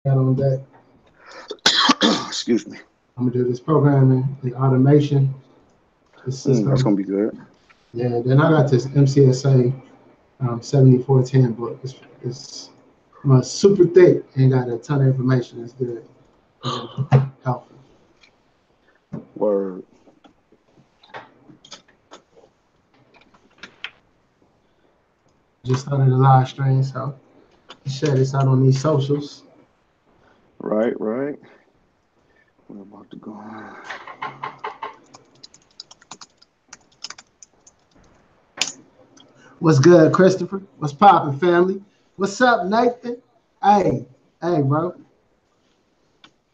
Got on deck. Excuse me. I'm gonna do this programming, the automation, the That's Cisco. gonna be good. Yeah, then I got this MCSA 7410 book. It's super thick and got a ton of information. It's good. Helpful. Word. Just started a live stream, so share this out on these socials. Right, right. We're about to go. What's good, Christopher? What's poppin', family? What's up, Nathan? Hey, hey, bro.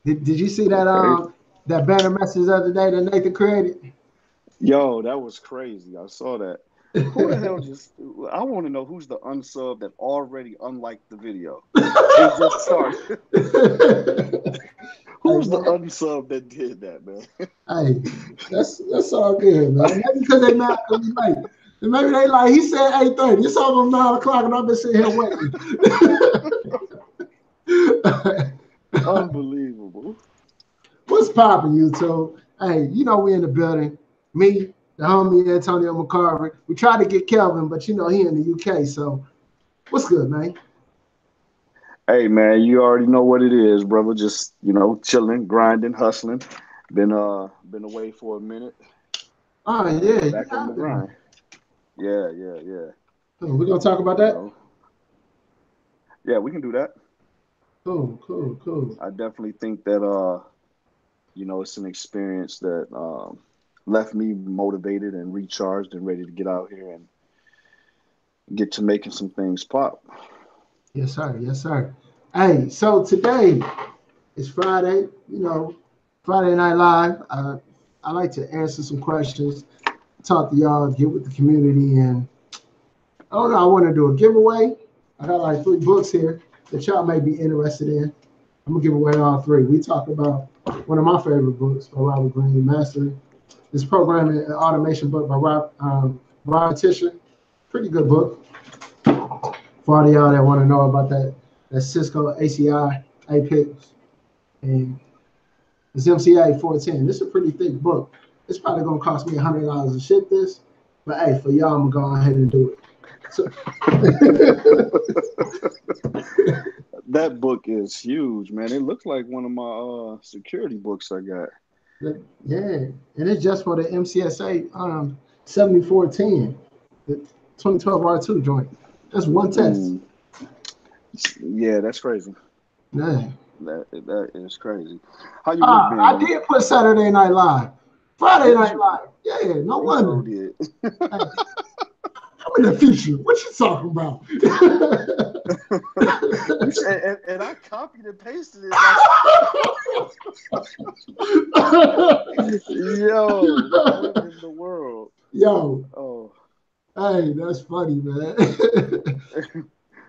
Did you see that Okay. that banner message the other day that Nathan created? Yo, that was crazy. I saw that. Who the hell just? I want to know who's the unsub that already unliked the video and just started. Hey Who's the man, unsub that did that, man? hey, that's all good, man. Maybe because they mad because we late. And maybe they like he said 8:30. It's almost 9 o'clock, and I've been sitting here waiting. Unbelievable. What's poppin', YouTube? Hey, you know we in the building. Me, the homie Antonio McCarver. We tried to get Kelvin, but you know he in the UK. So what's good, man? Hey, man, you already know what it is, brother. Just chilling, grinding, hustling. Been away for a minute. Oh yeah, you Back on the have been. grind. Yeah, yeah, yeah. Cool. We're gonna talk about You that. know, yeah, we can do that. Cool, cool, cool. I definitely think that it's an experience that left me motivated and recharged and ready to get out here and get to making some things pop. Yes, sir. Yes, sir. Hey, so today is Friday. You know, Friday Night Live. I like to answer some questions, talk to y'all, get with the community, and I don't know. I want to do a giveaway. I got like 3 books here that y'all may be interested in. I'm gonna give away all 3. We talked about one of my favorite books by Robert Greene, Master. This programming and automation book by Ryan Tisher. Pretty good book for all of y'all that want to know about that Cisco ACI APIX and it's MCA 410. This is a pretty thick book. It's probably gonna cost me $100 to ship this, but hey, for y'all, I'm gonna go ahead and do it. So, That book is huge, man. It looks like one of my security books I got. yeah, and it's just for the MCSA 7410, the 2012 R2 joint. That's one test. Mm, yeah, that's crazy. Yeah. That is crazy. How your week been, I man? did put Saturday Night Live, Friday Did Night you? Live. Yeah, no You sure wonder. did. Hey, I'm in the future. What you talking about? You said, and I copied and pasted it like, yo, what in the world? Yo, Oh, hey, that's funny, man.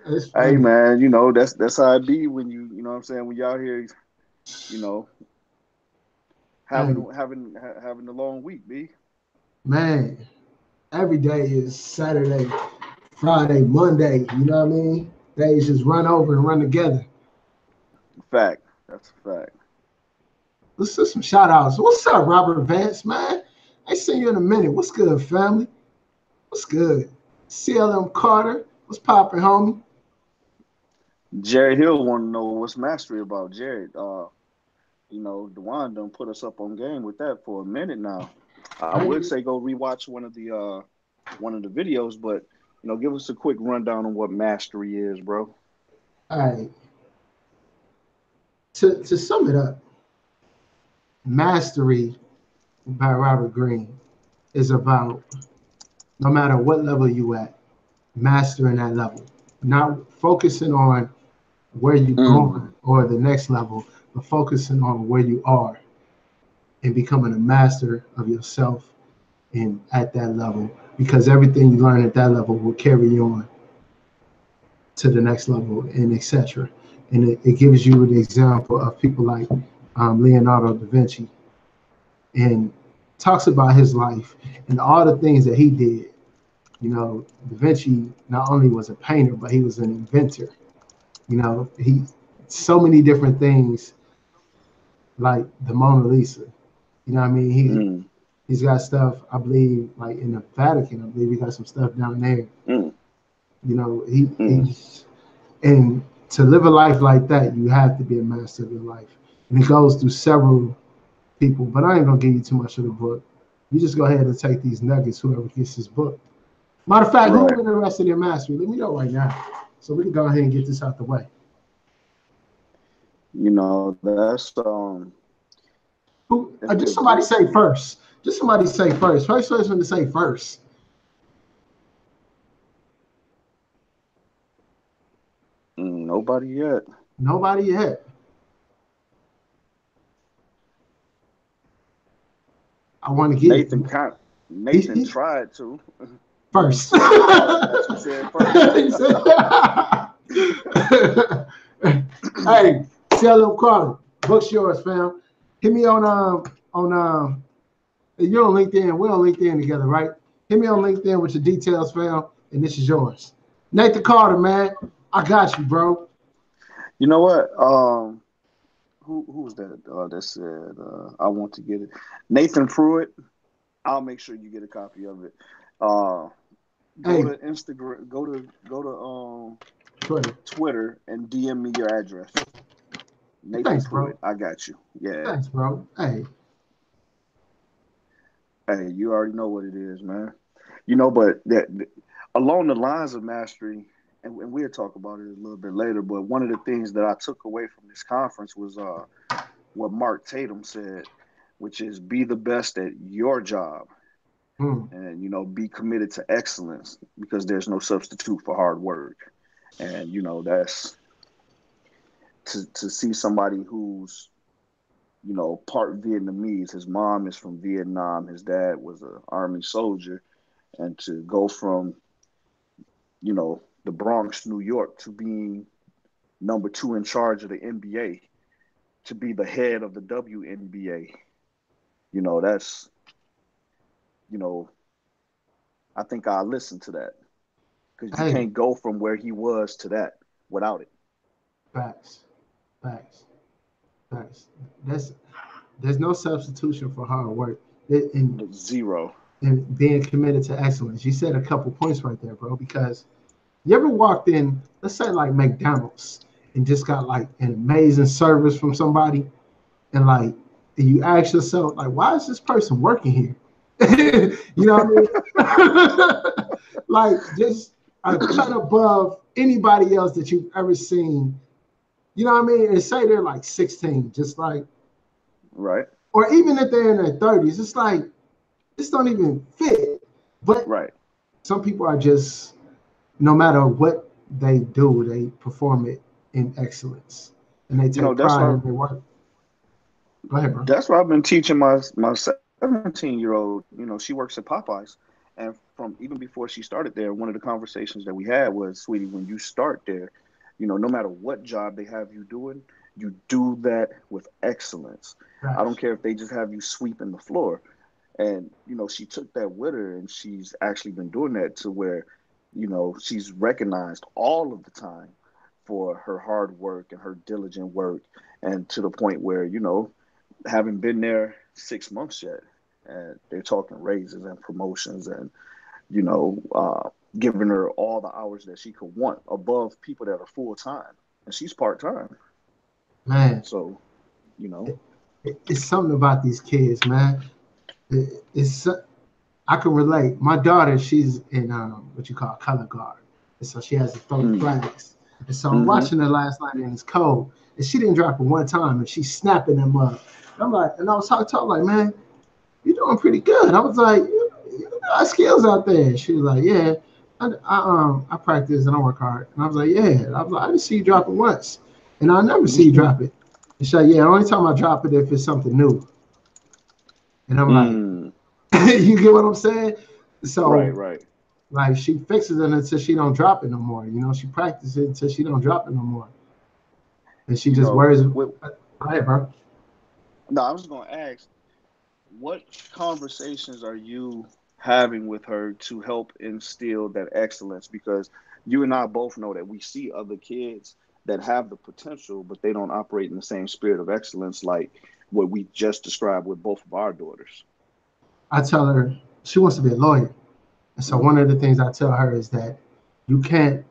That's hey, funny. man, that's how it be when you know what I'm saying, when you out here, you know, Hey, having a long week, b. man, every day is Saturday, Friday, Monday. You know what I mean? Days just run over and run together. Fact. That's a fact. Let's do some shout outs. What's up, Robert Vance, man? I see you in a minute. What's good, family? What's good? CLM Carter. What's poppin', homie? Jared Hill want to know what's mastery about. Jared, Dewan done put us up on game with that for a minute now. I would Hey, say go rewatch one of the videos, but give us a quick rundown on what mastery is, bro. all right. To sum it up, Mastery by Robert Greene is about no matter what level you at, mastering that level. Not focusing on where you're Mm, going or the next level, but focusing on where you are and becoming a master of yourself and at that level. Because everything you learn at that level will carry you on to the next level and etc. And it gives you an example of people like Leonardo da Vinci and talks about his life and all the things that he did. You know, Da Vinci not only was a painter, but he was an inventor. You know, he so many different things, like the Mona Lisa. You know what I mean? He's got stuff, I believe, like in the Vatican. I believe he got some stuff down there. You know, he's and to live a life like that, you have to be a master of your life. And it goes through several people, but I ain't gonna give you too much of the book. You just go ahead and take these nuggets, whoever gets this book. Matter of fact, who's interested in mastery? Let me know right now, so we can go ahead and get this out the way. You know, that's Who? Just somebody say first. Just somebody say first. First person to say first. Nobody yet. Nobody yet. I want to get Nathan tried to. First. He said first. Hey, CLM Carter, book's yours, fam. Hit me on you're on LinkedIn. We're on LinkedIn together, right? Hit me on LinkedIn with your details, fam, and this is yours. Nathan Carter, man, I got you, bro. You know what? Who was that that said I want to get it? Nathan Pruitt. I'll make sure you get a copy of it. Go to Instagram. Go to Twitter and DM me your address. Nathan Pruitt. Bro. I got you. Yeah. Thanks, bro. Hey, you already know what it is, man. You know, but that along the lines of mastery, and we'll talk about it a little bit later. But one of the things that I took away from this conference was what Mark Tatum said, which is be the best at your job. And, you know, be committed to excellence because there's no substitute for hard work. And, you know, that's to see somebody who's, you know, part Vietnamese. His mom is from Vietnam. His dad was an Army soldier. And to go from, you know, the Bronx, New York, to being number 2 in charge of the NBA, to be the head of the WNBA, you know, that's, you know, I think I'll listen to that because you can't go from where he was to that without it. Facts. There's no substitution for hard work. Zero. And being committed to excellence. You said a couple points right there, bro, because you ever walked in, let's say like McDonald's, and just got like an amazing service from somebody, and like you ask yourself, like, why is this person working here? You know what I mean? Like just a cut above anybody else that you've ever seen. You know what I mean? And say they're like 16, just like right. Or even if they're in their 30s, it's like this don't even fit. But some people are just, no matter what they do, they perform it in excellence, and they take pride in their work. Go ahead, bro. That's what I've been teaching my 17-year-old. You know, she works at Popeyes, and from even before she started there, one of the conversations that we had was, sweetie, when you start there, you know, no matter what job they have you doing, you do that with excellence. I don't care if they just have you sweeping the floor. And, you know, she took that with her, and she's actually been doing that to where, you know, she's recognized all of the time for her hard work and her diligent work, and to the point where, you know, haven't been there 6 months yet, and they're talking raises and promotions and, you know, giving her all the hours that she could want above people that are full-time, and she's part-time. Man. So, you know. It's something about these kids, man. I can relate. My daughter, she's in what you call color guard, and so she has to throw the flags. And so I'm watching her last night, and it's cold, and she didn't drop it one time, and she's snapping them up. I'm like, and I was talking to her like, man, you're doing pretty good. I was like, you got skills out there. She was like, yeah, I practice and I work hard. And I was like, yeah. I was like, I didn't see you drop it once, and I'll never see you drop it. And she's like, yeah, the only time I drop it if it's something new. And I'm like, you get what I'm saying? So, right. Like she fixes it until she don't drop it no more. You know, she practices it until she don't drop it no more. And she just wears it. Go ahead, bro. No, I was going to ask, what conversations are you having with her to help instill that excellence? Because you and I both know that we see other kids that have the potential, but they don't operate in the same spirit of excellence like what we just described with both of our daughters. I tell her she wants to be a lawyer. And so one of the things I tell her is that you can't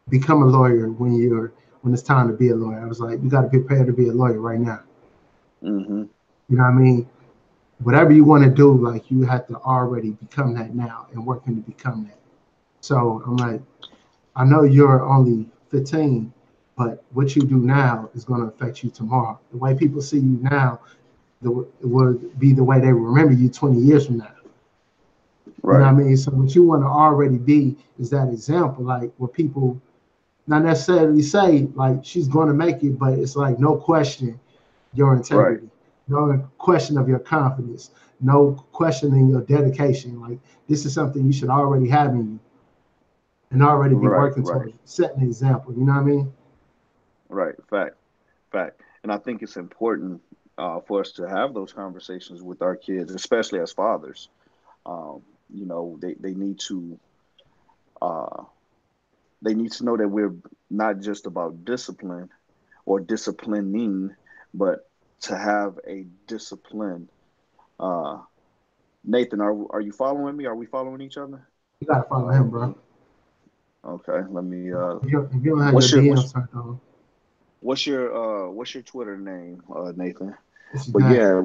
become a lawyer when it's time to be a lawyer. I was like, you got to be prepared to be a lawyer right now. Mm-hmm. You know what I mean? Whatever you want to do, like you have to already become that now and working to become that. So I'm like, I know you're only 15, but what you do now is going to affect you tomorrow. The way people see you now, it will be the way they remember you 20 years from now. Right. You know what I mean? So what you want to already be is that example, like where people not necessarily say like she's going to make it, but it's like no question your integrity, no question of your confidence, no questioning your dedication. Like this is something you should already have in you and already be working towards setting an example. You know what I mean? Right. Fact. And I think it's important for us to have those conversations with our kids, especially as fathers. You know, they need to know that we're not just about discipline or disciplining, but to have a discipline. Nathan, are you following me? Are we following each other? You gotta follow him, bro. Okay, let me. If you don't have your DMs turned on. What's your Twitter name, Nathan? It's But that. yeah,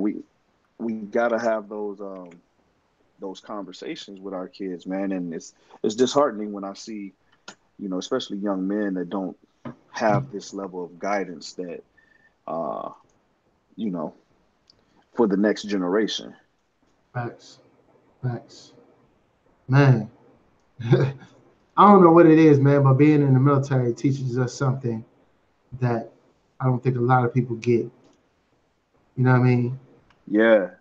we gotta have those conversations with our kids, man, and it's disheartening when I see, you know, especially young men that don't have this level of guidance that, you know, for the next generation. Facts. Man. I don't know what it is, man, but being in the military teaches us something that I don't think a lot of people get. You know what I mean? Yeah.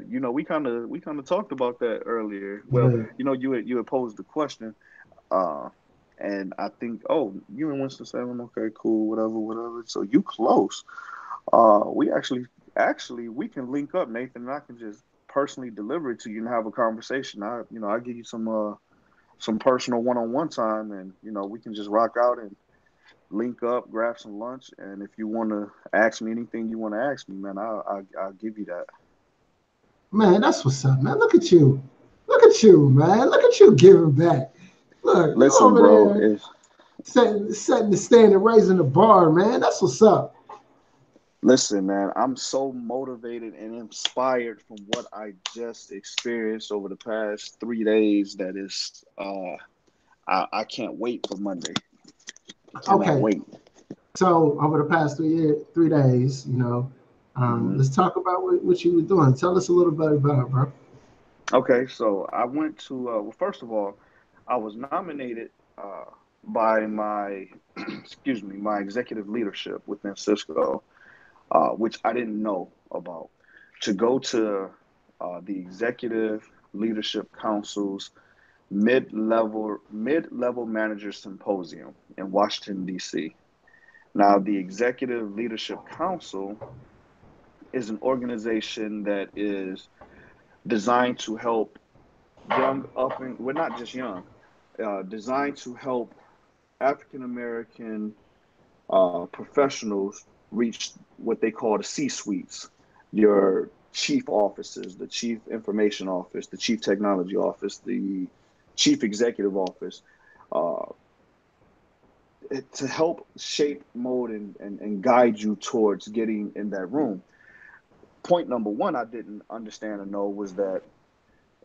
You know, we kind of talked about that earlier. Well, Yeah. you know, you had posed the question, uh, and I think, oh, you and Winston-Salem, okay, cool, whatever. So you close. We actually we can link up, Nathan, and I can just personally deliver it to you and have a conversation. I give you some personal one-on-one time, and you know we can just rock out and link up, grab some lunch, and if you want to ask me anything you want to ask me, man, I'll give you that. Man, that's what's up, man. Look at you. Look at you, man. Look at you giving back. Look, you Listen, over bro, there setting the standard, raising the bar, man. That's what's up. listen, man, I'm so motivated and inspired from what I just experienced over the past 3 days. That is, I can't wait for Monday. I cannot Okay. wait. So over the past 3 days, Hmm. let's talk about what you were doing. Tell us a little bit about it, bro. Okay, so I went to, well, first of all, I was nominated by my, excuse me, my executive leadership within Cisco, which I didn't know about, to go to the Executive Leadership Council's mid-level manager symposium in Washington, D.C. Now, the Executive Leadership Council is an organization that is designed to help young up and we're not just young, designed to help African American professionals reach what they call the C suites, your chief offices, the chief information office, the chief technology office, the chief executive office, uh, to help shape, mold, and guide you towards getting in that room. Point number one I didn't understand or know was that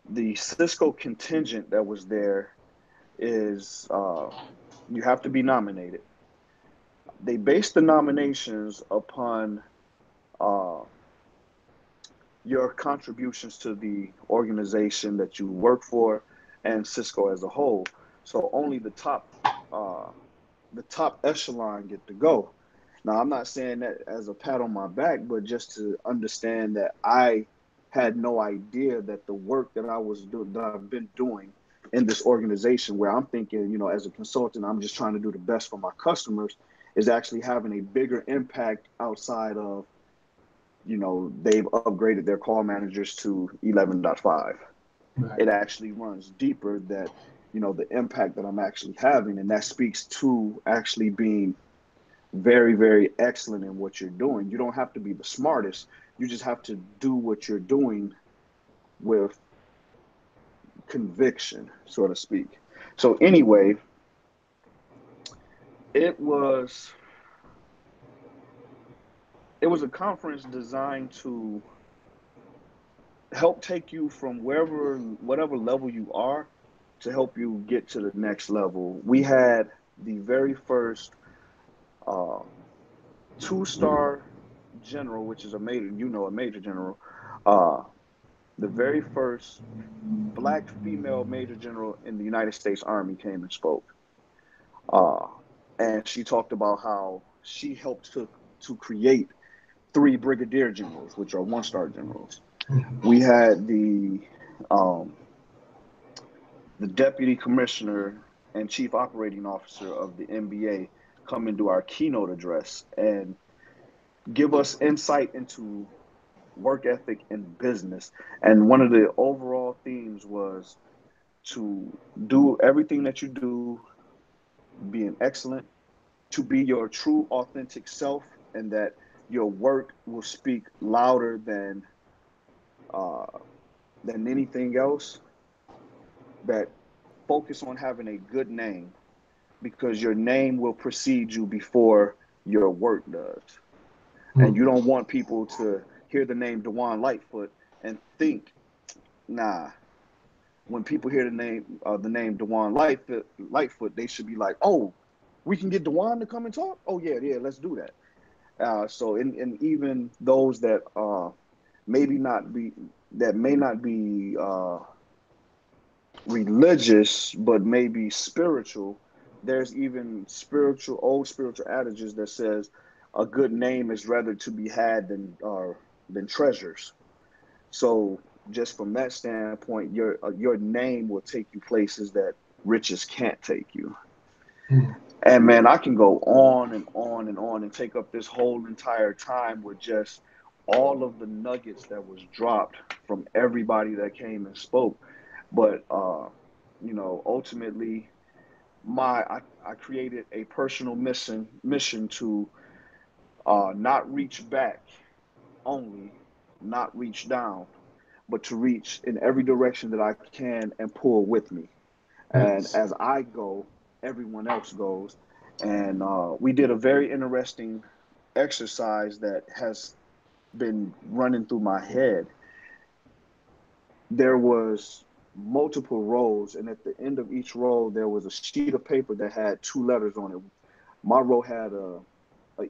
the Cisco contingent that was there is you have to be nominated. They base the nominations upon uh, your contributions to the organization that you work for and Cisco as a whole. So only uh, the top echelon get to go. Now I'm not saying that as a pat on my back, but just to understand that I had no idea that the work that I was doing, that I've been doing in this organization, where I'm thinking, you know, as a consultant, I'm just trying to do the best for my customers, is actually having a bigger impact outside of, you know, they've upgraded their call managers to 11.5. Right. It actually runs deeper that, the impact that I'm actually having. And that speaks to actually being very, very excellent in what you're doing. You don't have to be the smartest. You just have to do what you're doing with conviction, so to speak. So anyway, it was a conference designed to help take you from whatever level you are to help you get to the next level. We had the very first uh, 2-star general, which is a major general, uh, the very first black female major general in the United States Army came and spoke. Uh, and she talked about how she helped to create 3 brigadier generals, which are 1-star generals. We had the deputy commissioner and chief operating officer of the NBA come and do our keynote address and give us insight into work ethic and business. And one of the overall themes was to do everything that you do, being excellent, to be your true authentic self, and that your work will speak louder uh, than anything else. That focus on having a good name, because your name will precede you before your work does. And you don't want people to hear the name Lightfoot and think, nah. When people hear the name Lightfoot, they should be like, oh, we can get Dewan to come and talk. Oh yeah, let's do that. So and even those that may not be religious, but maybe spiritual. There's even old spiritual adages that says a good name is rather to be had than treasures. So just from that standpoint, your name will take you places that riches can't take you. And man, I can go on and on and on and take up this whole entire time with just all of the nuggets that was dropped from everybody that came and spoke. But ultimately, I created a personal mission to not reach back only, not reach down, but to reach in every direction that I can and pull with me. And as I go, everyone else goes. And we did a very interesting exercise that has been running through my head. There was multiple rows, and at the end of each row, there was a sheet of paper that had 2 letters on it. My row had a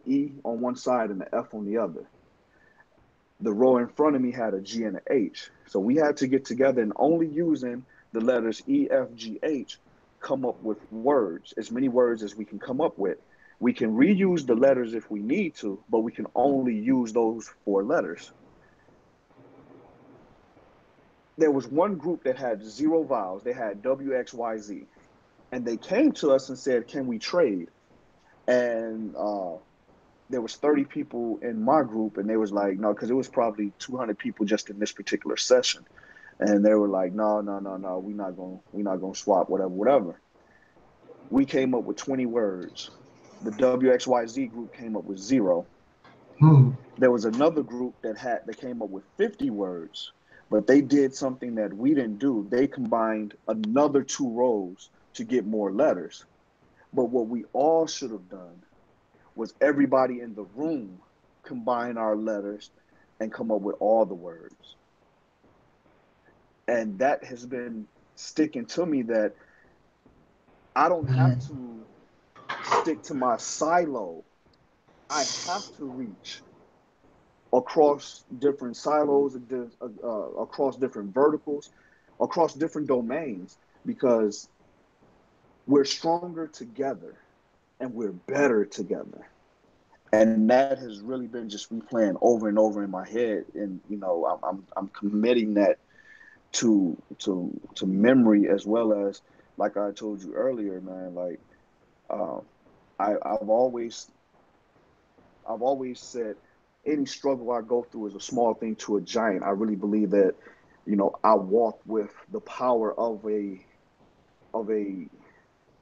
E on one side and an F on the other. The row in front of me had a G and an H. So we had to get together and only using the letters E, F, G, H, come up with words, as many words as we can come up with. We can reuse the letters if we need to, but we can only use those 4 letters. There was one group that had 0 vowels. They had W, X, Y, Z. And they came to us and said, can we trade? And there was 30 people in my group, and they was like, no, because it was probably 200 people just in this particular session. And they were like, no, we're not gonna swap, whatever. We came up with 20 words. The WXYZ group came up with 0. There was another group that came up with 50 words, but they did something that we didn't do. They combined another 2 rows to get more letters. But what we all should have done was everybody in the room combine our letters and come up with all the words. And that has been sticking to me, that I don't have to stick to my silo. I have to reach across different silos, across different verticals, across different domains, because we're stronger together and we're better together. And that has really been just replaying over and over in my head. And I'm committing that to memory, as well as, like I told you earlier, man. Like I've always said, any struggle I go through is a small thing to a giant. I really believe that, I walk with the power of a of a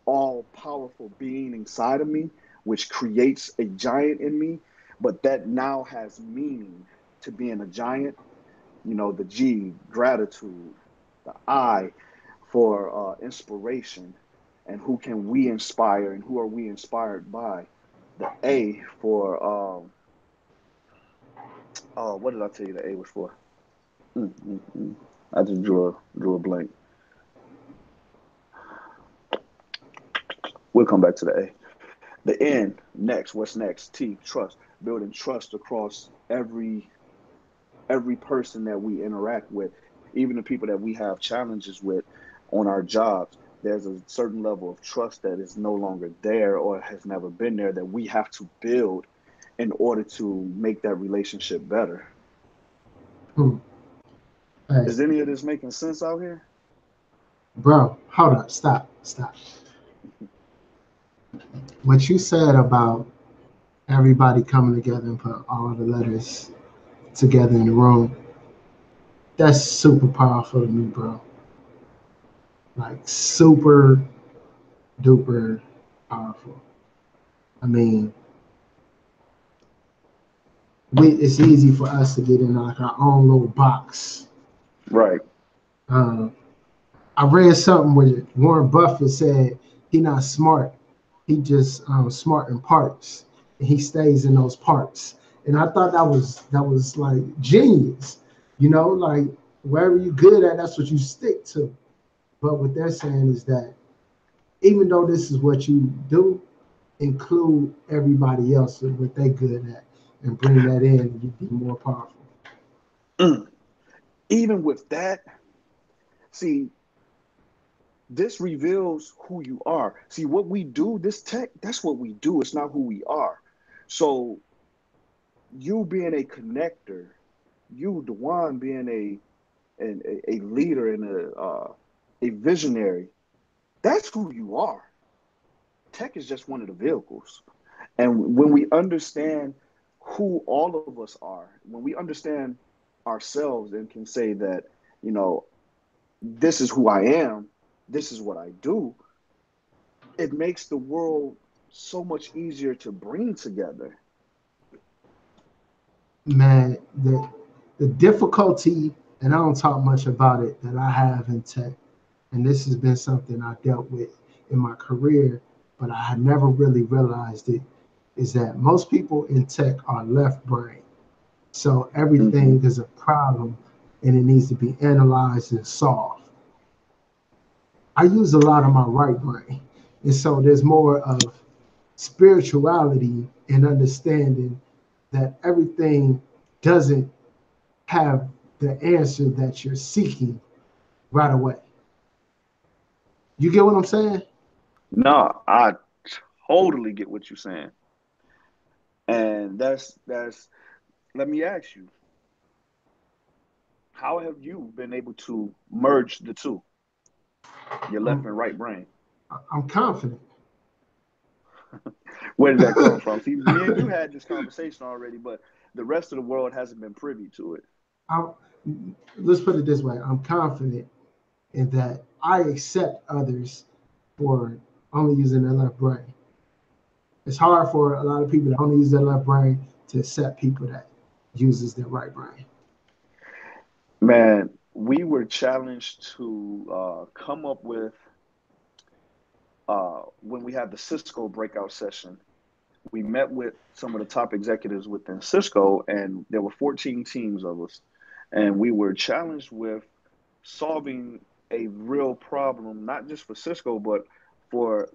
all-powerful being inside of me, which creates a giant in me, but that now has meaning to being a giant. You know, the G, gratitude, the I for inspiration, and who can we inspire and who are we inspired by. The A for, what did I tell you the A was for? Mm, mm, mm. I just drew a blank. We'll come back to the A. The N, next, what's next? T, trust, building trust across every person that we interact with, even the people that we have challenges with on our jobs. There's a certain level of trust that is no longer there or has never been there that we have to build in order to make that relationship better. Hmm. Hey, Is any of this making sense out here? bro, hold up, stop. What you said about everybody coming together and put all the letters together in the room, that's super powerful to me, bro. Like super duper powerful. I mean, it's easy for us to get in like our own little box. Right. Um, I read something where Warren Buffett said he not smart. He just smart in parts, and he stays in those parts. And I thought that was like genius. You know, like wherever you good at, that's what you stick to. But what they're saying is that even though this is what you do, include everybody else and what they good at, and bring that in, and you be more powerful. Mm. Even with that, see, this reveals who you are. See, what we do, this tech, that's what we do. It's not who we are. So you being a connector, you, Dewan, being a leader and a visionary, that's who you are. Tech is just one of the vehicles. And when we understand who all of us are, when we understand ourselves and can say that, you know, this is who I am, this is what I do, it makes the world so much easier to bring together. Man, the difficulty, and I don't talk much about it, that I have in tech, and this has been something I dealt with in my career, but I had never really realized it, is that most people in tech are left brain. So Mm-hmm. everything is a problem and it needs to be analyzed and solved. I use a lot of my right brain. And so there's more of spirituality and understanding that everything doesn't have the answer that you're seeking right away. You get what I'm saying? No, I totally get what you're saying. And that's let me ask you, how have you been able to merge the two, your left I'm, and right brain? I'm confident. Where did that come from? See, me and you had this conversation already, but the rest of the world hasn't been privy to it. I'm, let's put it this way. I'm confident in that I accept others for only using their left brain. It's hard for a lot of people that only use their left brain to accept people that uses their right brain. Man, we were challenged to come up with when we had the Cisco breakout session. We met with some of the top executives within Cisco, and there were 14 teams of us, and we were challenged with solving a real problem, not just for Cisco, but for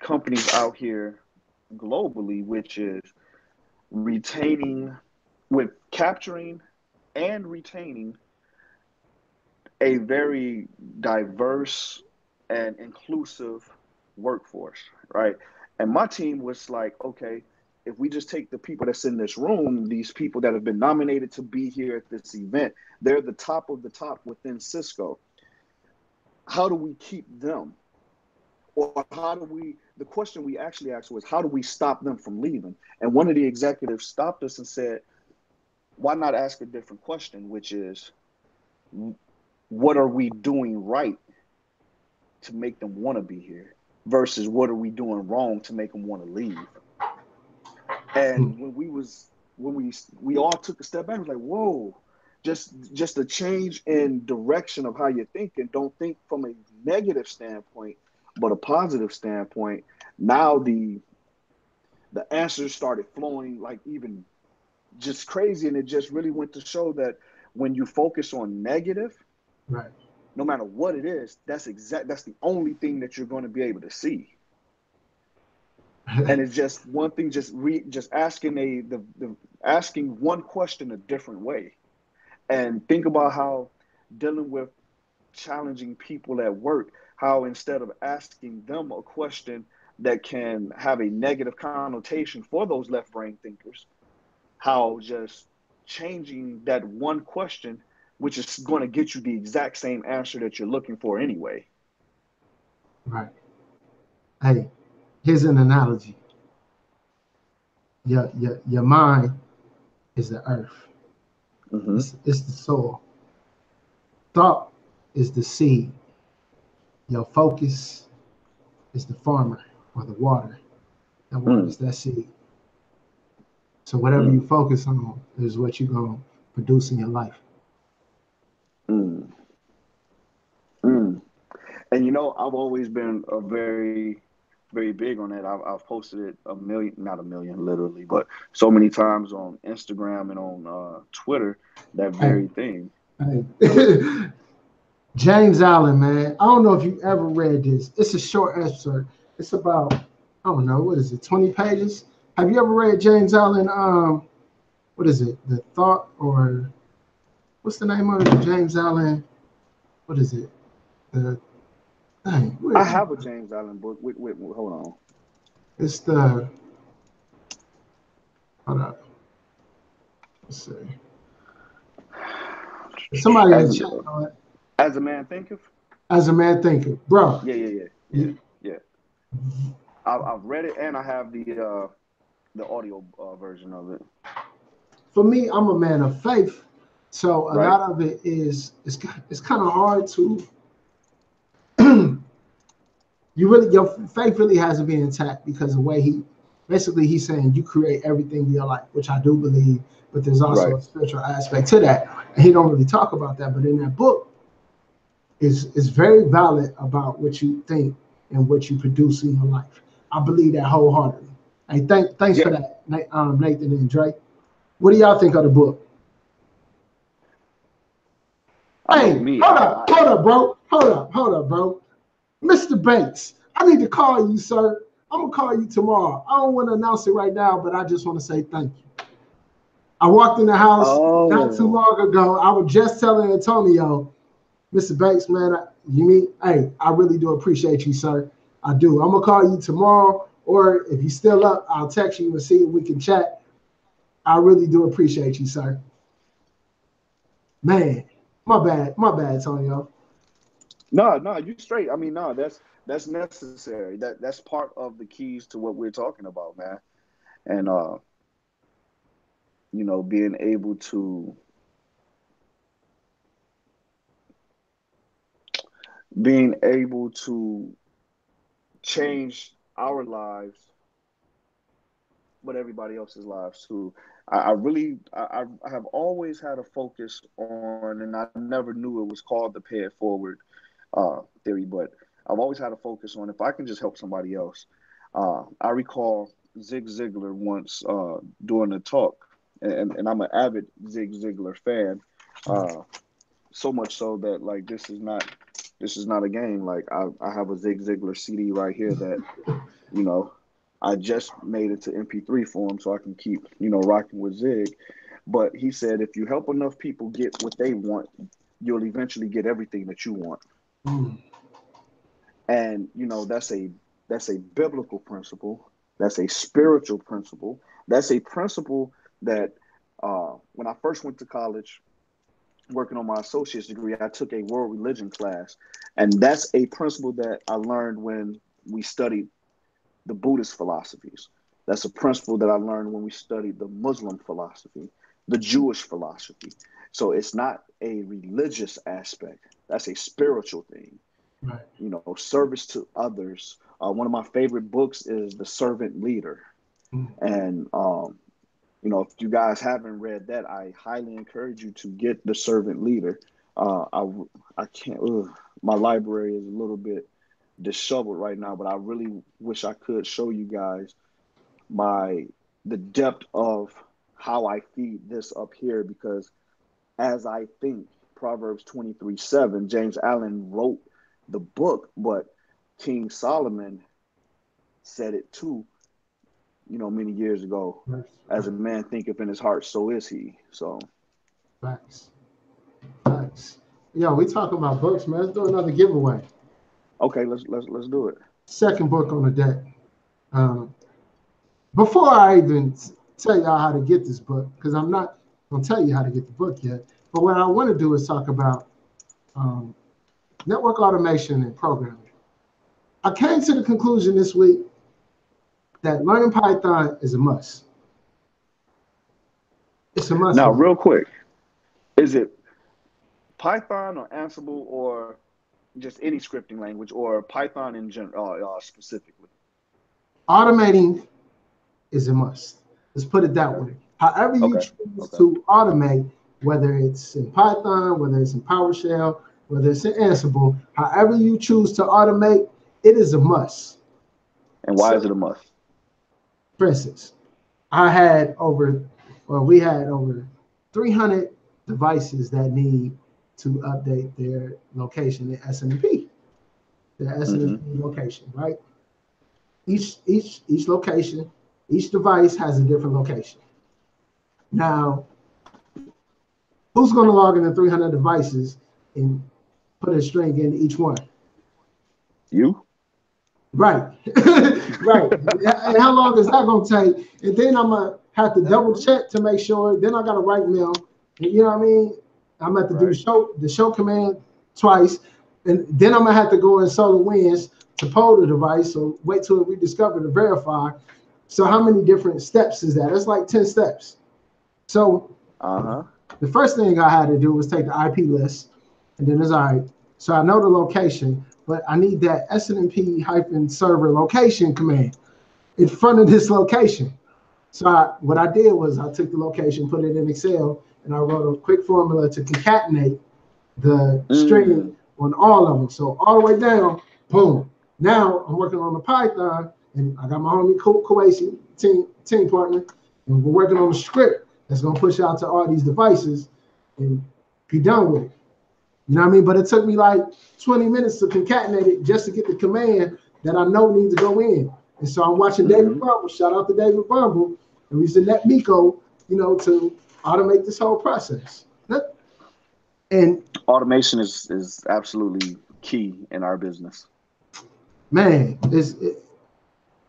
companies out here globally, which is retaining, with capturing and retaining a very diverse and inclusive workforce, right? And my team was like, okay, if we just take the people that's in this room, these people that have been nominated to be here at this event, they're the top of the top within Cisco. How do we keep them? Or how do we, the question we actually asked was, how do we stop them from leaving? And one of the executives stopped us and said, why not ask a different question, which is, what are we doing right to make them want to be here versus what are we doing wrong to make them want to leave. And when we all took a step back, it was like, whoa, just a change in direction of how you're thinking. Don't think from a negative standpoint, but a positive standpoint. Now the answers started flowing like even just crazy, and it just really went to show that when you focus on negative, right, no matter what it is, that's the only thing that you're going to be able to see. And it's just one thing, just asking asking one question a different way, and think about how dealing with challenging people at work, how instead of asking them a question that can have a negative connotation for those left brain thinkers, how just changing that one question, which is going to get you the exact same answer that you're looking for anyway. Right. Hey, here's an analogy. Your mind is the earth. Mm-hmm. It's the soil. Thought is the seed. Your focus is the farmer or the water that waters that seed. So whatever you focus on is what you're going to produce in your life. Mm. Mm. And you know, I've always been a very, very big on that. I've posted it not a million, literally, but so many times on Instagram and on Twitter, that very thing. Hey. James Allen, man. I don't know if you ever read this. It's a short excerpt. It's about, I don't know, what is it, 20 pages? Have you ever read James Allen? What is it? The Thought, or what's the name of it? James Allen. What is it? The dang. I have a James Allen book. Wait, hold on. It's the. Hold up. Let's see. Somebody in the chat on it. As a Man Thinketh? As a Man Thinketh, bro. Yeah. I've read it, and I have the audio version of it. For me, I'm a man of faith, so a lot of it is it's kind of hard to. Your faith really has to be intact, because the way he's saying you create everything in your life, which I do believe, but there's also a spiritual aspect to that, and he don't really talk about that. But in that book, is very valid about what you think and what you produce in your life. I believe that wholeheartedly. Hey, thanks for that, Nathan and Drake. What do y'all think of the book? Hey, hold up, bro. Hold up, bro. Mr. Bates, I need to call you, sir. I'm gonna call you tomorrow. I don't want to announce it right now, but I just want to say thank you. I walked in the house not too long ago. I was just telling Antonio, Mr. Bates, man, hey, I really do appreciate you, sir. I do. I'm gonna call you tomorrow, or if you're still up, I'll text you and see if we can chat. I really do appreciate you, sir. Man, my bad, Antonio. No, you straight. I mean, no, that's necessary. That's part of the keys to what we're talking about, man. And you know, being able to change our lives, but everybody else's lives too. I have always had a focus on, and I never knew it was called the pay it forward theory, but I've always had a focus on if I can just help somebody else. I recall Zig Ziglar once doing a talk, and I'm an avid Zig Ziglar fan, so much so that like this is not a game. Like I have a Zig Ziglar CD right here that, you know, I just made it to MP3 form so I can keep, you know, rocking with Zig. But he said if you help enough people get what they want, you'll eventually get everything that you want. And you know, that's a biblical principle. That's a spiritual principle. That's a principle that when I first went to college, working on my associate's degree, I took a world religion class, and that's a principle that I learned when we studied the Buddhist philosophies. That's a principle that I learned when we studied the Muslim philosophy, the Jewish philosophy. So it's not a religious aspect. That's a spiritual thing. Right. Service to others. One of my favorite books is The Servant Leader. Mm. And, if you guys haven't read that, I highly encourage you to get The Servant Leader. I can't, my library is a little bit disheveled right now, but I really wish I could show you guys the depth of how I feed this up here, because as I think Proverbs 23:7, James Allen wrote the book, but King Solomon said it too, many years ago. Right. As a man thinketh in his heart, so is he. So Facts. Facts. Yo, we talking about books, man. Let's do another giveaway. okay, let's do it. Second book on the deck. Um, Before I even tell y'all how to get this book, because I'm not going to tell you how to get the book yet, but what I want to do is talk about network automation and programming. I came to the conclusion this week that learning Python is a must. It's a must. Now, real quick, is it Python or Ansible or just any scripting language, or Python in general, specifically? Automating is a must. Let's put it that way. However you choose to automate, whether it's in Python, whether it's in PowerShell, whether it's in Ansible, however you choose to automate, it is a must. And why is it a must? For instance, we had over 300 devices that need to update their location in SNMP, their SNMP location, right? Each location, each device has a different location. Now, who's going to log into 300 devices and put a string in each one? You. Right. Right. And how long is that going to take? And then I'm going to have to double check to make sure. Then I got to write mail. You know what I mean? I'm going to have to do the show command twice. And then I'm going to have to go in SolarWinds to poll the device. So wait till we discover to verify. So how many different steps is that? It's like 10 steps. So the first thing I had to do was take the IP list. And then it's all right. So I know the location, but I need that SNMP-server location command in front of this location. So what I did was I took the location, put it in Excel, and I wrote a quick formula to concatenate the string on all of them. So all the way down, boom. Now I'm working on the Python, and I got my homie Koashi, team partner, and we're working on a script that's going to push out to all these devices and be done with it. You know what I mean? But it took me like 20 minutes to concatenate it just to get the command that I know needs to go in. And so I'm watching David Bumble, shout out to David Bumble, and we using NetMiko, to automate this whole process. And automation is absolutely key in our business. Man,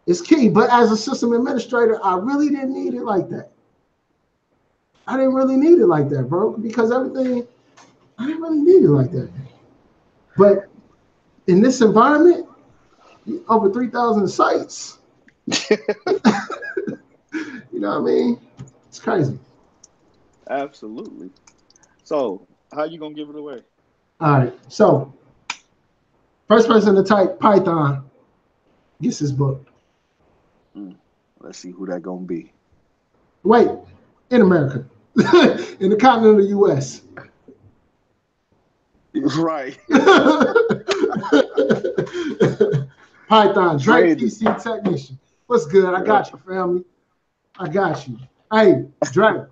it's key. But as a system administrator, I really didn't need it like that. I didn't really need it like that, bro, because everything, I didn't really need it like that. But in this environment, over 3,000 sites, you know what I mean? It's crazy. Absolutely. So, how you going to give it away? All right. So, first person to type Python gets his book. Let's see who that going to be. Wait, in America, in the continent of the U.S. Right. Python, Drake, PC technician. What's good? I got you, family. I got you. Hey, Drake,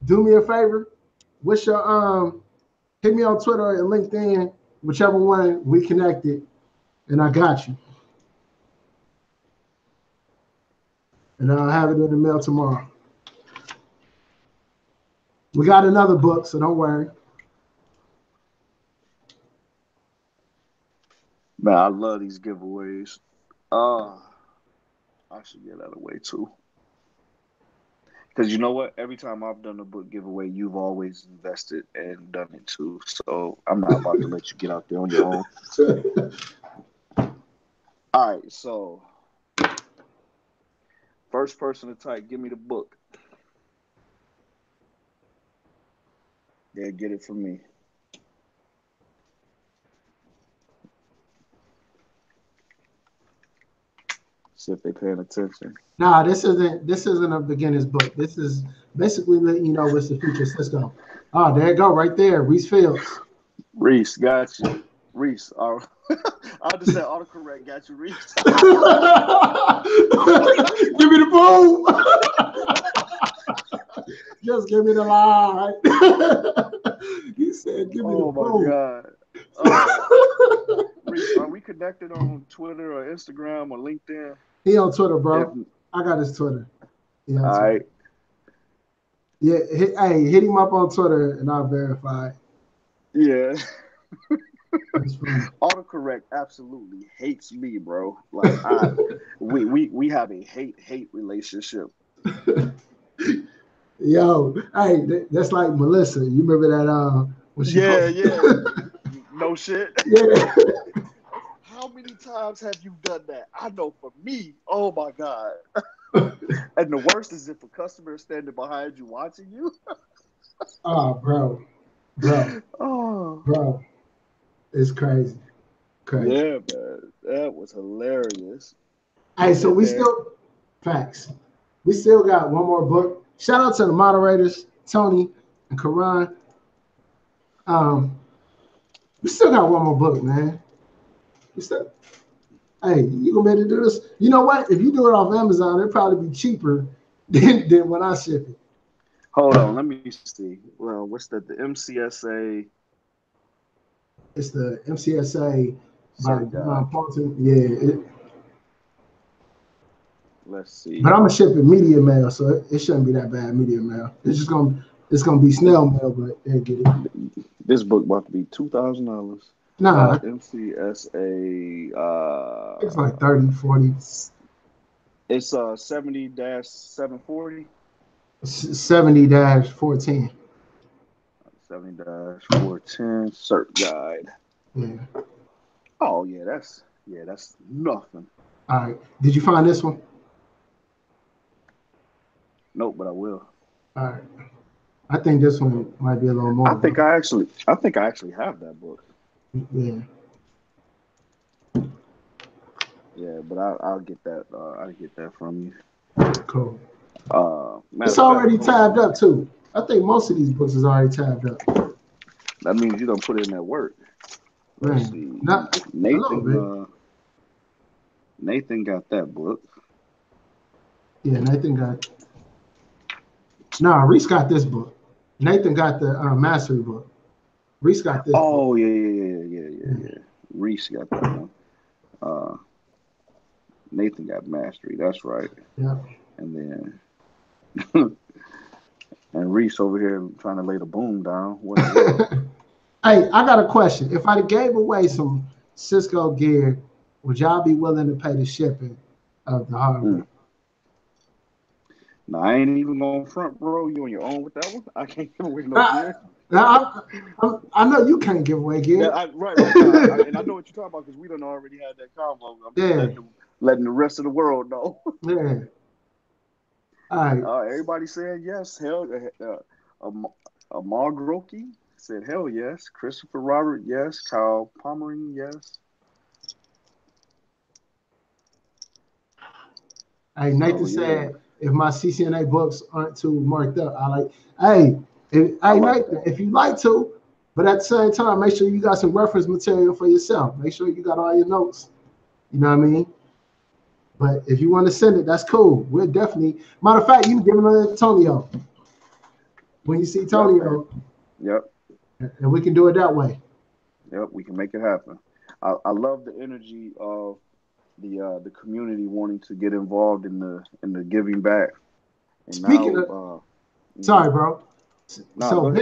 do me a favor. What's your hit me on Twitter and LinkedIn, whichever one we connected, and I got you. And I'll have it in the mail tomorrow. We got another book, so don't worry. Man, I love these giveaways. I should get that away too. Because you know what? Every time I've done a book giveaway, you've always invested and done it too. So I'm not about to let you get out there on your own. All right, so first person to type, give me the book. Yeah, get it from me. See if they're paying attention. Nah, this isn't a beginner's book. This is basically letting you know what's the future of Cisco. Oh, there you go, right there, Reese Fields. Reese, got you. Reese, I just said autocorrect, got you, Reese. Give me the boom. Just give me the line. He said, "Give me the Oh my boom." God. Reese, are we connected on Twitter or Instagram or LinkedIn? He on Twitter, If, bro. I got his Twitter. He on all Twitter. right. Yeah, hit him up on Twitter and I'll verify. Yeah. That's funny. Autocorrect absolutely hates me, bro. Like we have a hate relationship. Yo, hey, that's like Melissa. You remember that when she Yeah, posted? yeah. No shit. Yeah. How many times have you done that? I know for me, oh my God. And the worst is if a customer is standing behind you watching you. Oh, bro. Oh. Bro. It's crazy. Crazy. Yeah, man. That was hilarious. Hey, And so then we still facts. We still got one more book. Shout out to the moderators, Tony and Karan. We still got one more book, man. We still, hey, you gonna be able to do this? You know what? If you do it off Amazon, it'll probably be cheaper than when I ship it. hold on, let me see. Well, what's that? The MCSA It's the MCSA by cert guide. Paulton. Yeah, Let's but see. I'm gonna ship it media mail, so it shouldn't be that bad. Media mail. It's gonna be snail mail, but they'll get it. This book about to be $2,000. Nah, MCSA. it's like 30, 40. It's 70-740. 70-410. 70-410 cert guide. Yeah. Oh yeah, that's nothing. All right. Did you find this one? Nope, but I will. All right. I think this one might be a little more. I think I actually have that book. Yeah. Yeah, but I'll get that. I'll get that from you. Cool. Matter It's of already fact, tabbed up too. I think most of these books is already tabbed up. that means you don't put in that work. Let's see. Man, not a little bit. Nathan got that book. Yeah, Nathan got. Nah, Reese got this book. Nathan got the mastery book. Reese got this book. Oh yeah. Reese got that one. Nathan got mastery. That's right. Yeah. And then and Reese over here trying to lay the boom down. What the hell? Hey, I got a question. If I gave away some Cisco gear, would y'all be willing to pay the shipping of the hardware? No, I ain't even going front, bro. You on your own with that one? I can't give away no Now, gear. I know you can't give away gear. Yeah, right. Now, and I know what you're talking about because we done already had that convo. I'm just letting the rest of the world know. Yeah. All right. Everybody said yes. Hell, Amar Groki said hell yes. Christopher Robert yes. Kyle Pomeroy yes. Hey, Nathan said if my CCNA books aren't too marked up, Nathan, if you like to, but at the same time, make sure you got some reference material for yourself. Make sure you got all your notes. You know what I mean? But if you want to send it, that's cool. We're definitely. Matter of fact, you can give it to Antonio when you see Antonio. Yep. And we can do it that way. Yep, we can make it happen. I love the energy of the community wanting to get involved in the giving back. And Speaking now, sorry, bro. No, So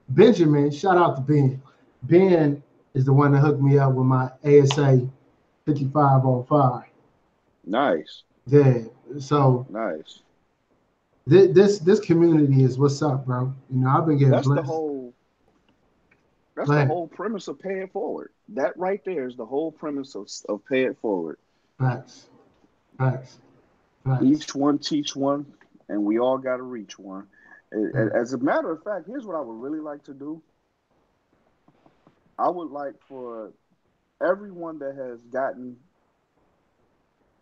Benjamin, shout out to Ben. Ben is the one that hooked me up with my ASA 5505. Nice. Yeah. So nice. This community is what's up, bro. You know, I've been getting That's blessed. The whole premise of pay it forward. That right there is the whole premise of pay it forward. Facts. Each one teach one, and we all got to reach one. As a matter of fact, here's what I would really like to do. I would like for everyone that has gotten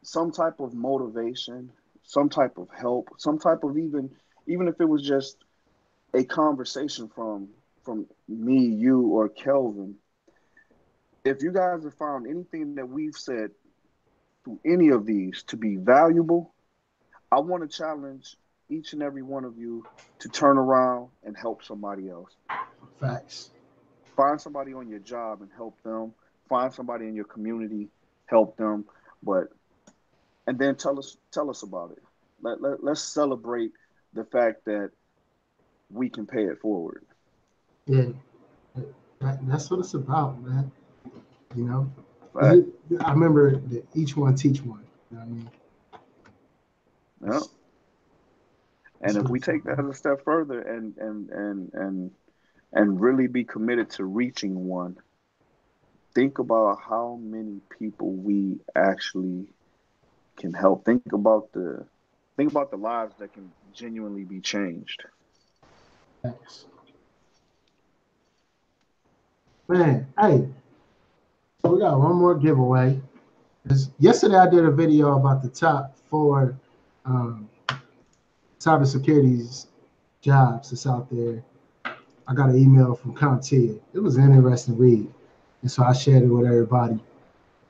some type of motivation, some type of help, some type of even if it was just a conversation from me, you, or Kelvin. If you guys have found anything that we've said through any of these to be valuable, I want to challenge each and every one of you to turn around and help somebody else. Facts. Find somebody on your job and help them. Find somebody in your community, help them. But and then tell us about it. Let's celebrate the fact that we can pay it forward. Yeah, that's what it's about, man. You know, Right? I remember that each one teach one. You know what I mean? Yeah. That's, And that's if what we it's take that about. a step further and really be committed to reaching one, think about how many people we actually can help. Think about the lives that can genuinely be changed. Facts. Man, hey, we got one more giveaway. Yesterday I did a video about the top four um, cybersecurity jobs that's out there. I got an email from CompTIA. It was an interesting read, and so I shared it with everybody.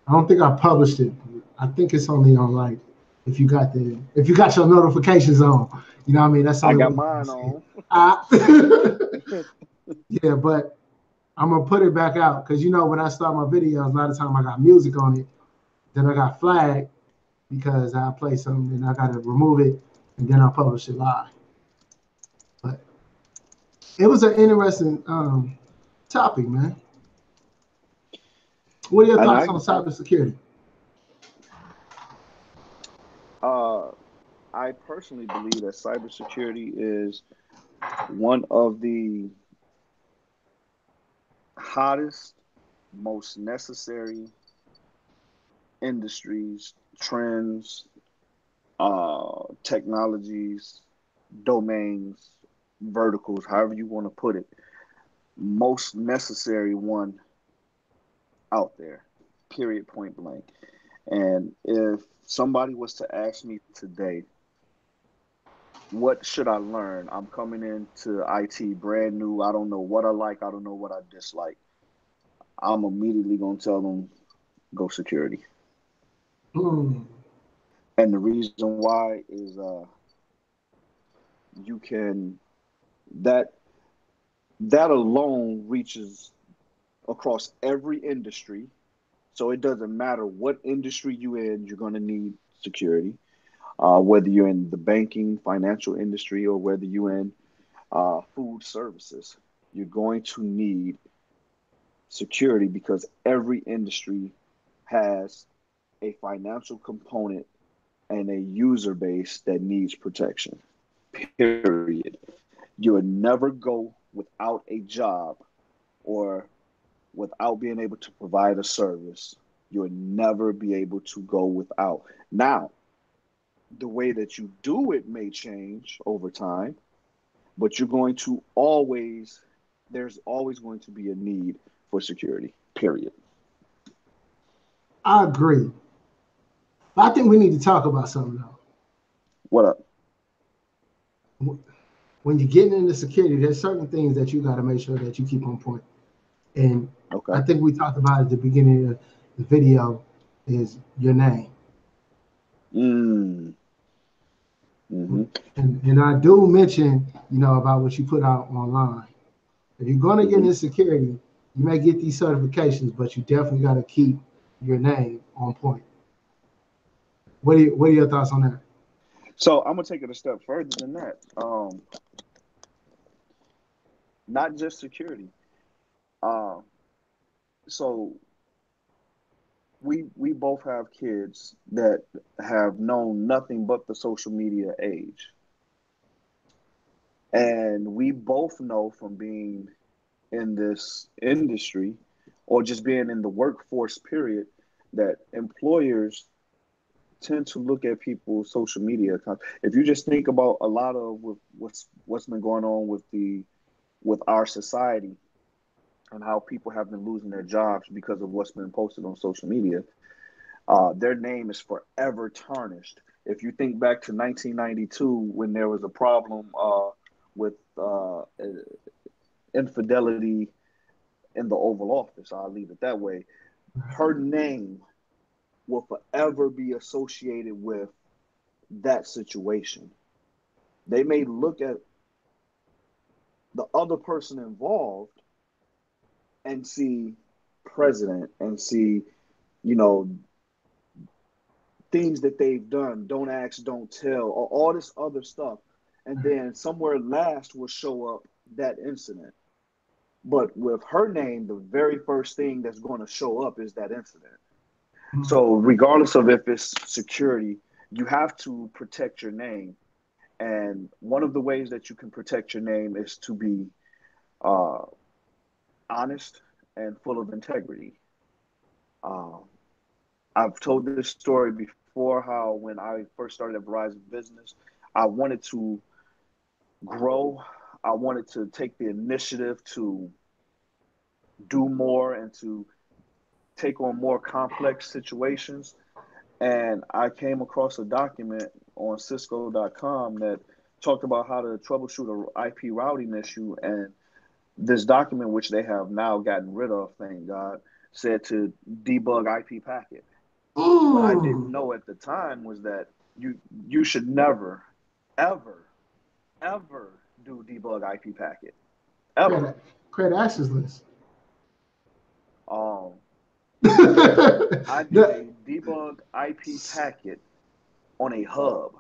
I don't think I published it. I think it's only on like if you got your notifications on. You know what I mean? That's the I only way got you can mine see it. on. Yeah, but I'm gonna put it back out because you know when I start my videos, a lot of time I got music on it. Then I got flagged because I play something and I gotta remove it and then I publish it live. But it was an interesting topic, man. What are your And thoughts on cybersecurity? uh, I personally believe that cybersecurity is one of the hottest, most necessary industries, trends, technologies, domains, verticals, however you want to put it, most necessary one out there, period, point blank. And if somebody was to ask me today, what should I learn? I'm coming into IT brand new. I don't know what I like. I don't know what I dislike. I'm immediately going to tell them go security. Hmm. And the reason why is you can that that alone reaches across every industry. So it doesn't matter what industry you're in, you're going to need security. Whether you're in the banking, financial industry, or whether you're in food services, you're going to need security because every industry has a financial component and a user base that needs protection. Period. You would never go without a job or without being able to provide a service. You would never be able to go without. Now, the way that you do it may change over time, but there's always going to be a need for security, period. I agree. But I think we need to talk about something What up? though. When you're getting into security, there's certain things that you got to make sure that you keep on point. And I Okay. think we talked about at the beginning of the video is your name. Mm. Mm-hmm. And I do mention, about what you put out online. If you're going to get Mm-hmm. into security, you may get these certifications, but you definitely got to keep your name on point. What are your thoughts on that? So I'm gonna take it a step further than that. Not just security. Um, so we both have kids that have known nothing but the social media age, and we both know from being in this industry or just being in the workforce period that employers tend to look at people's social media accounts. If you just think about a lot of what's been going on with our society and how people have been losing their jobs because of what's been posted on social media, their name is forever tarnished. If you think back to 1992 when there was a problem with infidelity in the Oval Office, I'll leave it that way. Her name will forever be associated with that situation. They may look at the other person involved and see president and see, you know, things that they've done, don't ask, don't tell, or all this other stuff. And then somewhere last will show up that incident. But with her name, the very first thing that's going to show up is that incident. So regardless of if it's security, you have to protect your name. And one of the ways that you can protect your name is to be uh, honest and full of integrity. Uh, I've told this story before how when I first started a Verizon business, I wanted to grow. I wanted to take the initiative to do more and to take on more complex situations. And I came across a document on Cisco.com that talked about how to troubleshoot a IP routing issue. And this document, which they have now gotten rid of, thank God, said to debug IP packet. What I didn't know at the time was that you should never, ever, ever do debug IP packet. Ever. Create access list. I did a debug IP packet on a hub,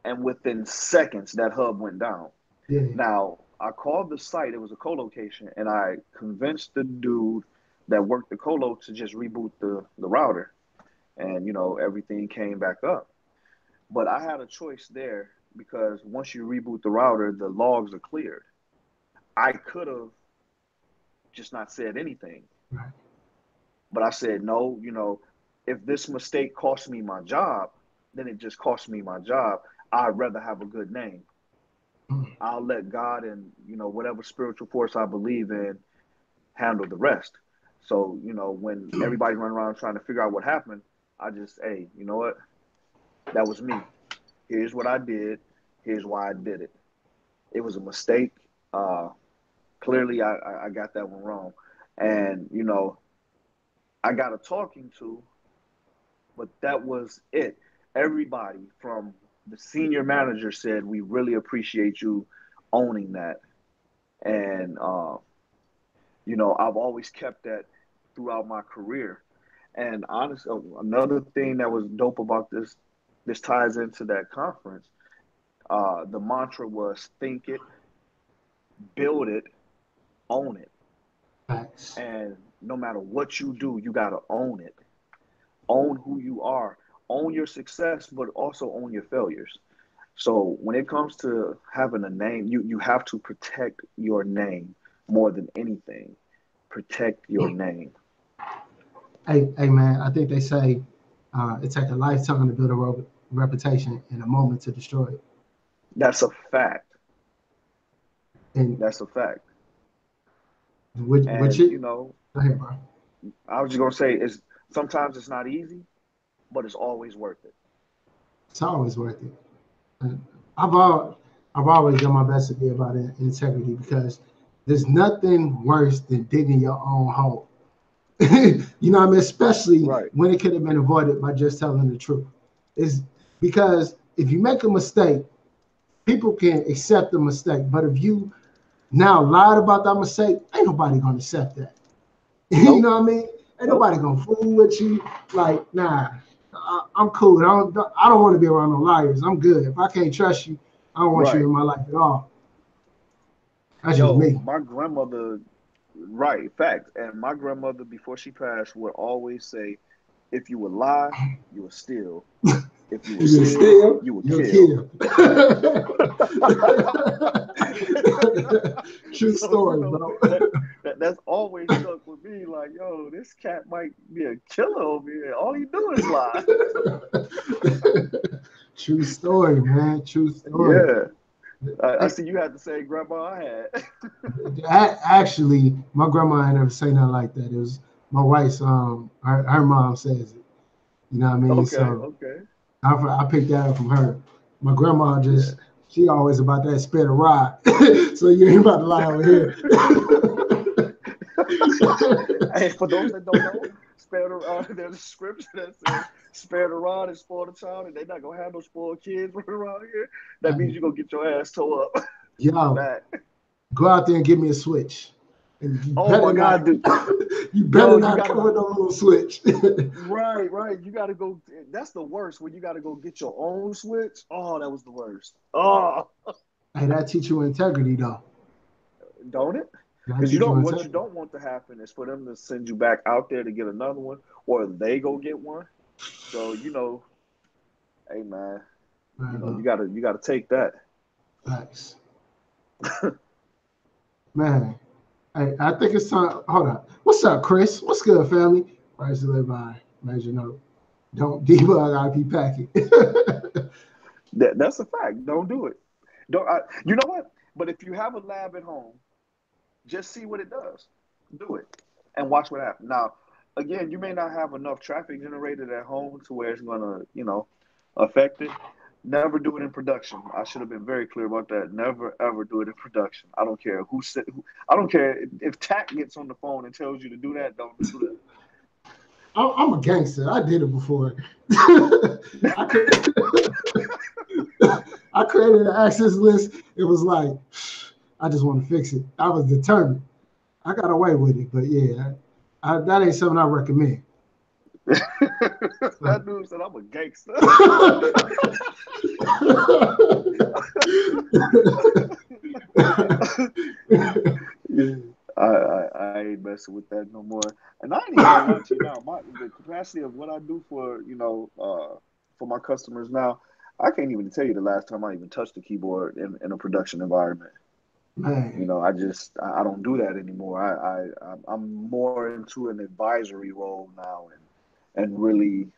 and within seconds, that hub went down. Yeah. Now, I called the site, it was a co-location, and I convinced the dude that worked the colo to just reboot the router. And, you know, everything came back up. But I had a choice there because once you reboot the router, the logs are cleared. I could have just not said anything. Right. But I said, no, you know, if this mistake cost me my job, then it just cost me my job. I'd rather have a good name. I'll let God and, you know, whatever spiritual force I believe in handle the rest. So, you know, when everybody's running around trying to figure out what happened, I just, hey, you know what? That was me. Here's what I did. Here's why I did it. It was a mistake. Clearly, I got that one wrong. And, you know, I got a talking to, but that was it. Everybody from the senior manager said, we really appreciate you owning that. And, you know, I've always kept that throughout my career. And honestly, another thing that was dope about this ties into that conference. The mantra was think it, build it, own it. Facts. And no matter what you do, you got to own it. Own who you are. Own your success, but also own your failures. So when it comes to having a name, you have to protect your name more than anything. Protect your name. Hey, man, I think they say it takes a lifetime to build a reputation and a moment to destroy it. That's a fact. And that's a fact. Which you know, go ahead, bro. I was just gonna say is sometimes it's not easy, but it's always worth it. It's always worth it. And I've always done my best to be about integrity because there's nothing worse than digging your own hole. You know what I mean? Especially when it could have been avoided by just telling the truth. Is because if you make a mistake, people can accept the mistake. But if you now lied about that mistake, ain't nobody gonna accept that. Nope. You know what I mean? Ain't nobody gonna fool with you. Like, nah, I'm cool. I don't want to be around no liars. I'm good. If I can't trust you, I don't want you in my life at all. That's just me. My grandmother, fact. And my grandmother, before she passed, would always say, if you would lie, you would steal. If you would steal, you would kill. True story, bro. That's always stuck with me. Like, yo, this cat might be a killer over here. All he do is lie. True story, man. True story. Yeah. I see you had the same grandma I had. Actually, my grandma ain't never say nothing like that. It was my wife's her mom says it. You know what I mean? Okay, So okay. I picked that up from her. My grandma Yeah. she always about that spare the rod. So you ain't about to lie over here. Hey, for those that don't know, there's a scripture that says, "Spare the rod and spoil the child," and they're not gonna have no spoiled kids running around here. That means Hey, you're gonna get your ass towed up yo, back. go out there and give me a switch. And you Oh better my not God, dude. you better Yo, you not gotta cover no little switch. right, right. You gotta go. That's the worst when you gotta go get your own switch. Oh, that was the worst. Oh, Hey, that teach you integrity though. don't it? That Because you teach you don't. What you integrity. don't want to happen is for them to send you back out there to get another one, or they go get one. So hey man, Man, you look, gotta take that. facts. Man, hey, I think it's time. Hold on. What's up, Chris? What's good, family? Price to live by. Major note. Don't debug IP packet. That's a fact. Don't do it. Don't. You know what? But if you have a lab at home, just see what it does. Do it and watch what happens. Now, again, you may not have enough traffic generated at home to where it's gonna, affect it. Never do it in production. I should have been very clear about that. Never ever do it in production. I don't care who said. I don't care if TAC gets on the phone and tells you to do that. Don't do that. I'm a gangster. I did it before. I could. I created an access list. It was like, I just want to fix it. I was determined. I got away with it, but yeah, that ain't something I recommend. That dude said I'm a gangster. I ain't messing with that no more. And I ain't even gonna lie to you now. The capacity of what I do for my customers now, I can't even tell you the last time I even touched a keyboard in a production environment. Man, I don't do that anymore. I'm more into an advisory role now and really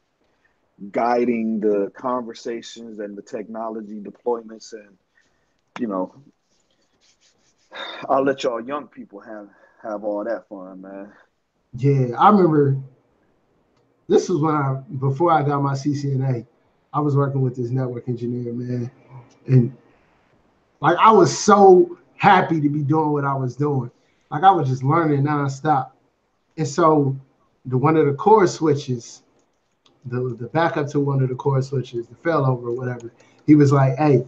guiding the conversations and the technology deployments and you know I'll let y'all young people have all that fun, man. yeah, I remember this was before I got my CCNA. I was working with this network engineer, man, and like I was so happy to be doing what I was doing. Like I was just learning nonstop. And so one of the core switches, the backup to one of the core switches, the failover or whatever, he was like, "Hey,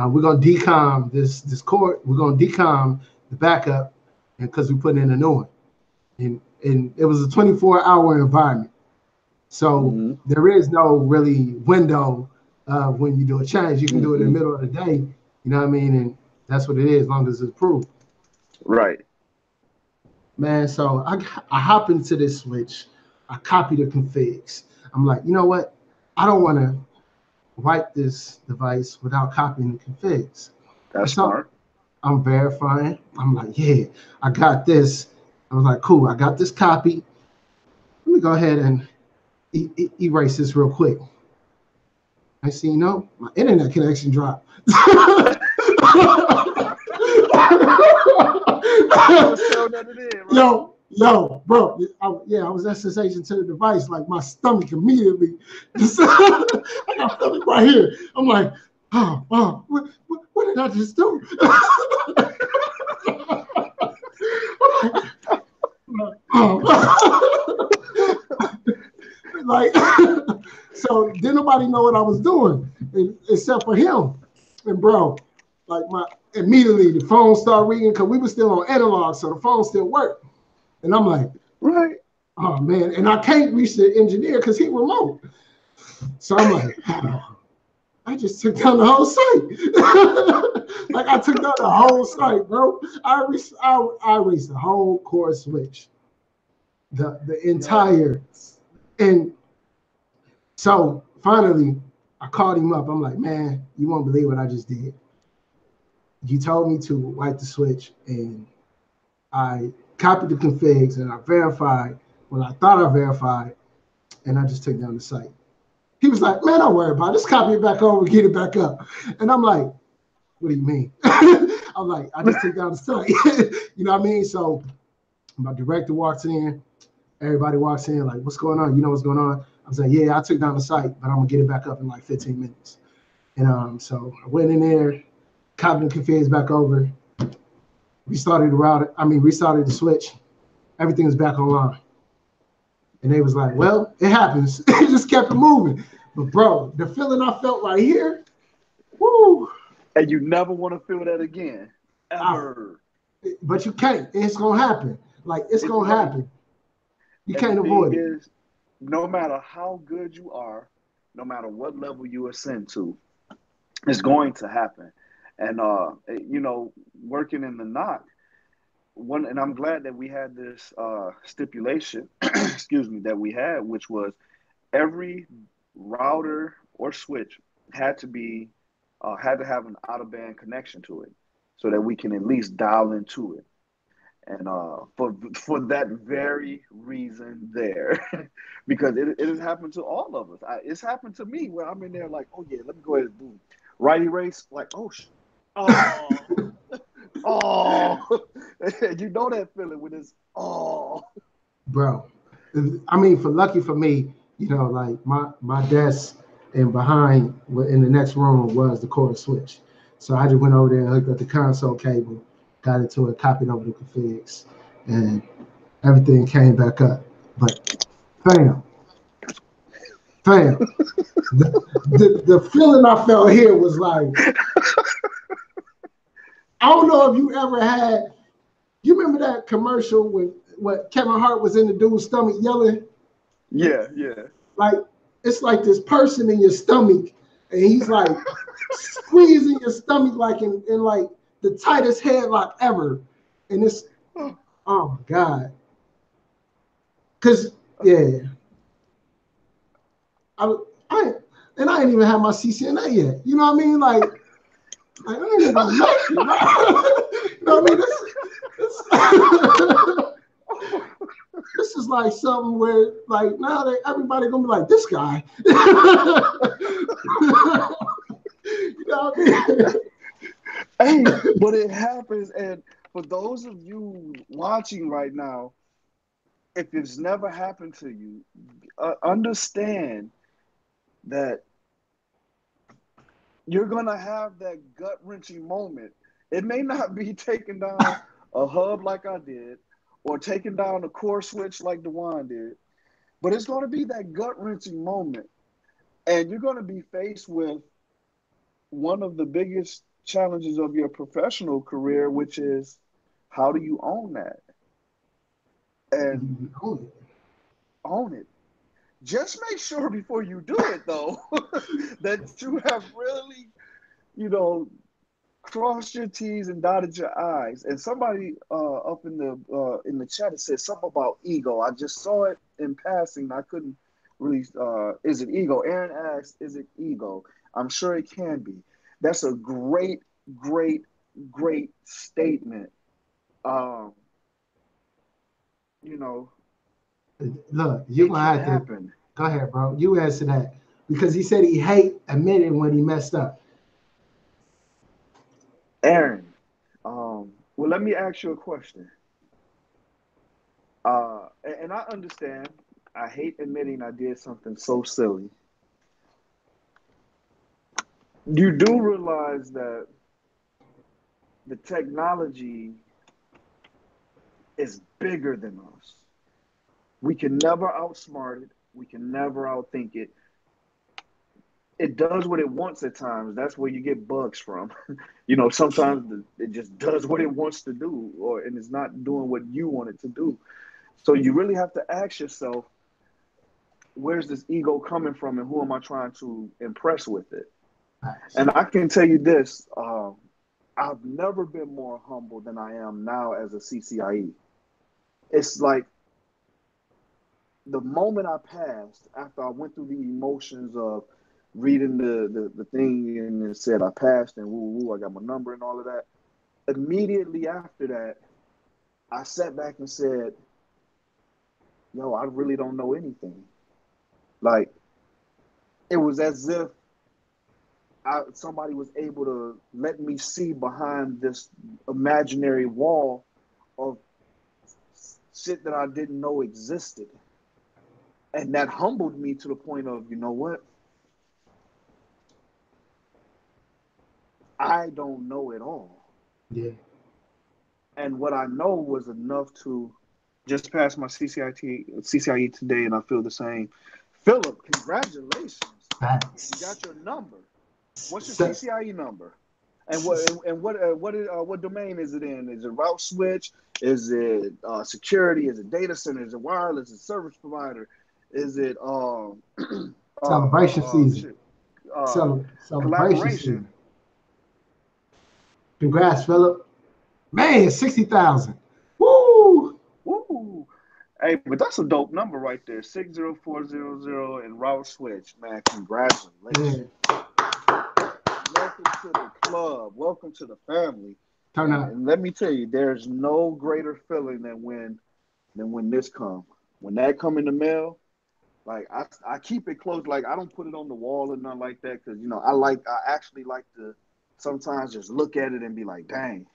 we're gonna decom this core. We're gonna decom the backup, and because we put in a new one, and it was a 24-hour environment, so Mm-hmm. there is no really window when you do a change. You can do it in the Mm-mm. middle of the day. You know what I mean? And that's what it is, as long as it's approved." Right. Man, so I hop into this switch. I copy the configs. I'm like, you know what? I don't want to wipe this device without copying the configs. And That's so smart. I'm verifying. I'm like, yeah, I got this. I was like, cool, I got this copy. Let me go ahead and erase this real quick. I see, my internet connection dropped. Still nothing in, right? Yo, bro. I was SSH to the device. Like my stomach immediately. I got feel it right here. I'm like, what did I just do? Like, so didn't nobody know what I was doing except for him. And bro, like immediately the phone started ringing because we were still on analog, so the phone still worked. And I'm like, Right. oh man, and I can't reach the engineer because he remote. So I'm like, oh, I just took down the whole site. Like I took down the whole site, bro. I erased the whole core switch, the entire, and so finally I called him up. I'm like, man, you won't believe what I just did. You told me to wipe the switch, and I copied the configs, and I verified what I thought I verified, and I just took down the site. He was like, man, don't worry about it. Just copy it back over, get it back up. And I'm like, what do you mean? I'm like, I just took down the site. You know what I mean? So my director walks in, everybody walks in, like, what's going on? You know what's going on? I was like, yeah, I took down the site, but I'm gonna get it back up in like 15 minutes. And so I went in there, copied the configures back over, restarted the router. Restarted the switch. Everything was back online. And they was like, well, it happens. It just kept it moving. But bro, the feeling I felt right here, woo. And you never want to feel that again, ever. But you can't. It's gonna happen. Like it's gonna happen. You can't avoid it. No matter how good you are, no matter what level you ascend to, it's going to happen. And working in the knock, and I'm glad that we had this stipulation, excuse me, that we had, which was every router or switch had to have an out of band connection to it, so that we can at least dial into it. And for that very reason there, because it has happened to all of us. It's happened to me where I'm in there like, oh yeah, let me go ahead and do right erase, like, oh, oh, you know that feeling when it's bro. Lucky for me, like my desk and behind in the next room was the core switch. So I just went over there and hooked up the console cable, got into it, copied over the configs, and everything came back up. But fam, the feeling I felt here was like, I don't know if you ever had. You remember that commercial when what Kevin Hart was in the dude's stomach yelling? Yeah. Like it's like this person in your stomach, and he's like squeezing your stomach like in like the tightest headlock ever. And it's oh my God. Cause yeah. I ain't even have my CCNA yet. You know what I mean? Like I ain't even gonna make it. You know what I mean? This is like something where, like, now everybody gonna be like, this guy. You know what I mean? Hey, but it happens. And for those of you watching right now, if it's never happened to you, understand that you're gonna have that gut wrenching moment. It may not be taking down a hub like I did, or taking down a core switch like Dewan did, but it's gonna be that gut wrenching moment, and you're gonna be faced with one of the biggest challenges of your professional career, which is how do you own that and own it. Just make sure before you do it, though, that you have really, crossed your T's and dotted your I's. And somebody up in the chat has said something about ego. I just saw it in passing. I couldn't really. Is it ego? Aaron asked, "Is it ego?" I'm sure it can be. That's a great, great, great statement. Um, you know, Look, you're gonna have to go ahead, bro. You answer that because he said he hate admitting when he messed up. Aaron, well, let me ask you a question. And I understand. I hate admitting I did something so silly. You do realize that the technology is bigger than us. We can never outsmart it. We can never outthink it. It does what it wants at times. That's where you get bugs from. Sometimes it just does what it wants to do, and it's not doing what you want it to do. So you really have to ask yourself, where's this ego coming from, and who am I trying to impress with it? And I can tell you this, I've never been more humble than I am now as a CCIE. It's like the moment I passed, after I went through the emotions of reading the thing and it said I passed and woo, I got my number and all of that. Immediately after that, I sat back and said, yo, I really don't know anything. Like, it was as if somebody was able to let me see behind this imaginary wall of shit that I didn't know existed. And that humbled me to the point of, you know what? I don't know it all. Yeah. And what I know was enough to just pass my CCIE today, and I feel the same. Philip, congratulations. Facts. You got your number. What's your So, CCIE number? And what domain is it in? Is it route switch? Is it security? Is it data center? Is it wireless? Is it service provider? Is it celebration season. shit, uh, Celebration collaboration? season. Congrats, Philip. Man, 60,000. Woo! Woo! Hey, but that's a dope number right there. 60400 and route switch. Man, congratulations. Yeah. Welcome to the club. Welcome to the family. Turn up. And let me tell you, there's no greater feeling than when this come. When that come in the mail, like I keep it close. Like I don't put it on the wall or nothing like that, because I actually like to sometimes just look at it and be like, dang,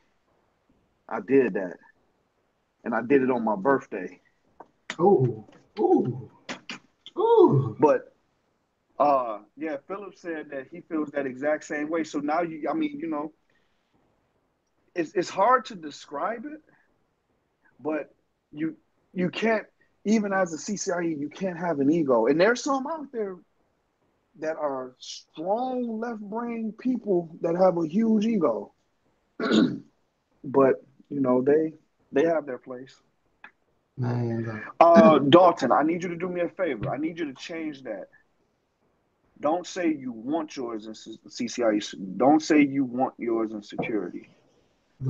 I did that. And I did it on my birthday. Ooh. Ooh. Ooh. But yeah, Philip said that he feels that exact same way. So now it's hard to describe it, but you can't, even as a CCIE, you can't have an ego. And there's some out there that are strong left brain people that have a huge ego. But they have their place. Man. Dalton, I need you to do me a favor. I need you to change that. Don't say you want yours in CCIE. Don't say you want yours in security.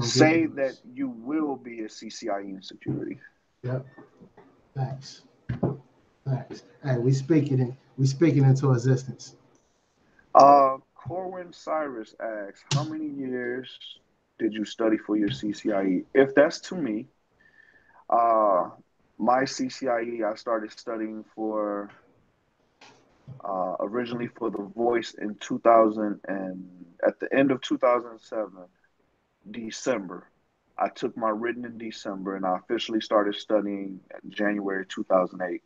Say that you will be a CCIE in security. Yep. Thanks. Thanks. Hey, we speaking into existence. Corwin Cyrus asks, how many years did you study for your CCIE? If that's to me, my CCIE, I started studying for originally for the voice in 2000, and at the end of 2007, December. I took my written in December, and I officially started studying in January 2008.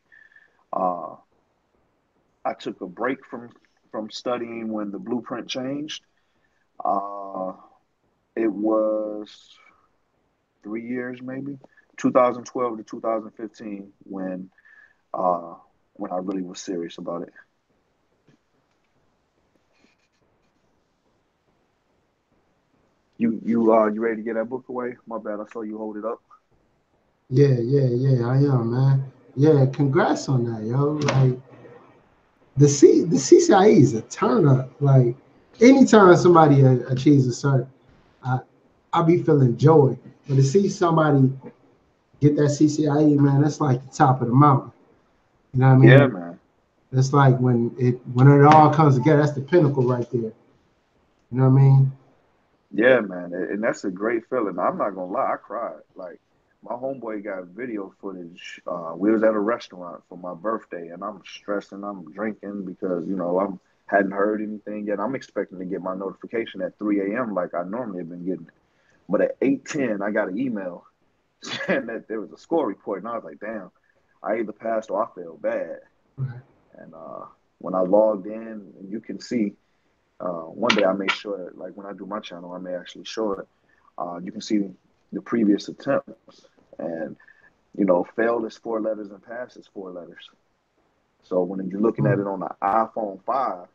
I took a break from studying when the blueprint changed. It was 3 years, maybe 2012 to 2015, when I really was serious about it. You ready to get that book away? My bad, I saw you hold it up. Yeah, I am, man. Yeah, congrats on that, yo. Like the CCIE is a turn up. Like anytime somebody achieves a cert, I be feeling joy. But to see somebody get that CCIE, man, that's like the top of the mountain. You know what I mean? Yeah, man. That's like when it all comes together. That's the pinnacle right there. You know what I mean? Yeah, man, and that's a great feeling. I'm not gonna lie, I cried. Like my homeboy got video footage. We was at a restaurant for my birthday, and I'm stressing, I'm drinking because I hadn't heard anything yet. I'm expecting to get my notification at 3 a.m. like I normally have been getting it. But at 8:10, I got an email saying that there was a score report, and I was like, damn, I either passed or I failed bad. Right. And when I logged in, and you can see. One day I may show it, like when I do my channel, I may actually show it. You can see the previous attempts, and failed is 4 letters and pass is 4 letters. So when you're looking at it on the iPhone 5,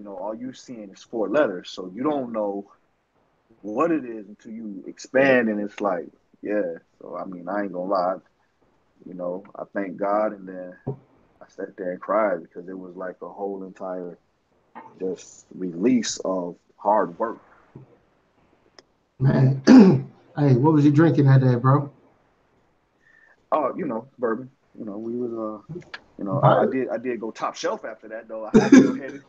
all you're seeing is 4 letters. So you don't know what it is until you expand, and it's like, yeah. So I mean, I ain't gonna lie, I thank God, and then I sat there and cried because it was like a whole entire just release of hard work. Man, hey, what was you drinking that day, bro? Bourbon. We was I did go top shelf after that though. I had to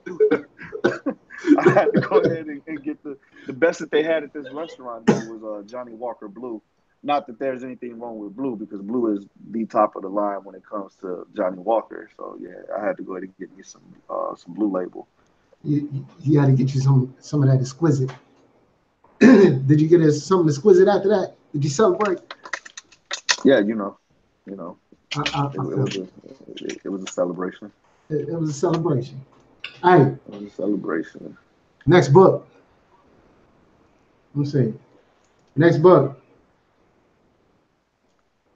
go ahead and get the best that they had at this restaurant though was Johnny Walker Blue. Not that there's anything wrong with Blue, because Blue is the top of the line when it comes to Johnny Walker. So yeah, I had to go ahead and get me some Blue Label. You got to get you some of that exquisite. Did you get something exquisite after that? Did you celebrate? Yeah, It was a celebration. It was a celebration. All right. It was a celebration. Next book. Let me see. Next book.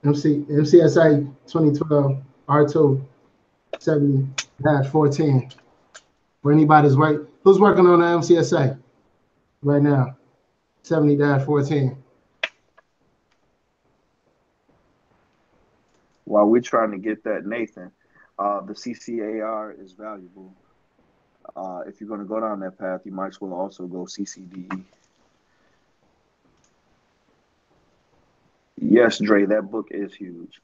MCSA 2012 R2 70-410. For anybody's who's working on the MCSA right now? 70-410. While we're trying to get that, Nathan, the CCAR is valuable. If you're going to go down that path, you might as well also go CCDE. Yes, Dre, that book is huge.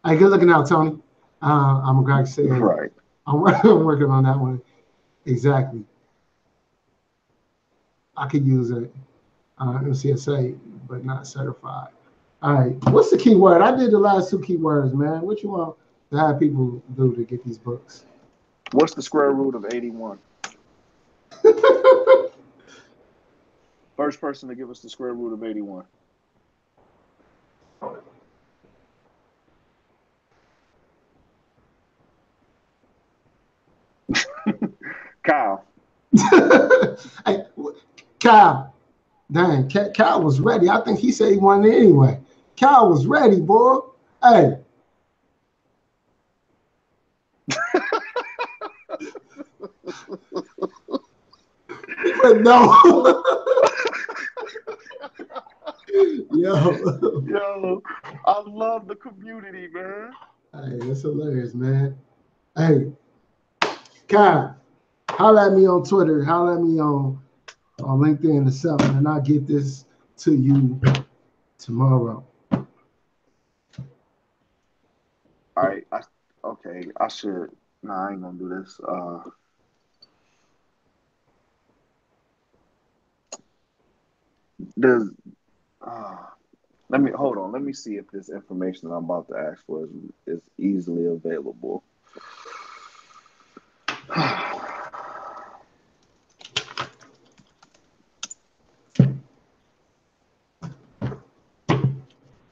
Good looking out, Tony. I'm glad to say right. I'm working on that one. Exactly. I could use it. MCSA, but not certified. All right. What's the key word? I did the last 2 keywords, man. What you want to have people do to get these books? What's the square root of 81? First person to give us the square root of 81. Kyle. Hey, Kyle. Dang, Kyle was ready. I think he said he wanted it anyway. Kyle was ready, boy. Hey. But no. Yo, I love the community, man. Hey, that's hilarious, man. Hey, Kyle, holla at me on Twitter, holla at me on LinkedIn or something, and I'll get this to you tomorrow. All right. Okay. I should. Nah, I ain't gonna do this. Let me hold on. Let me see if this information that I'm about to ask for is easily available.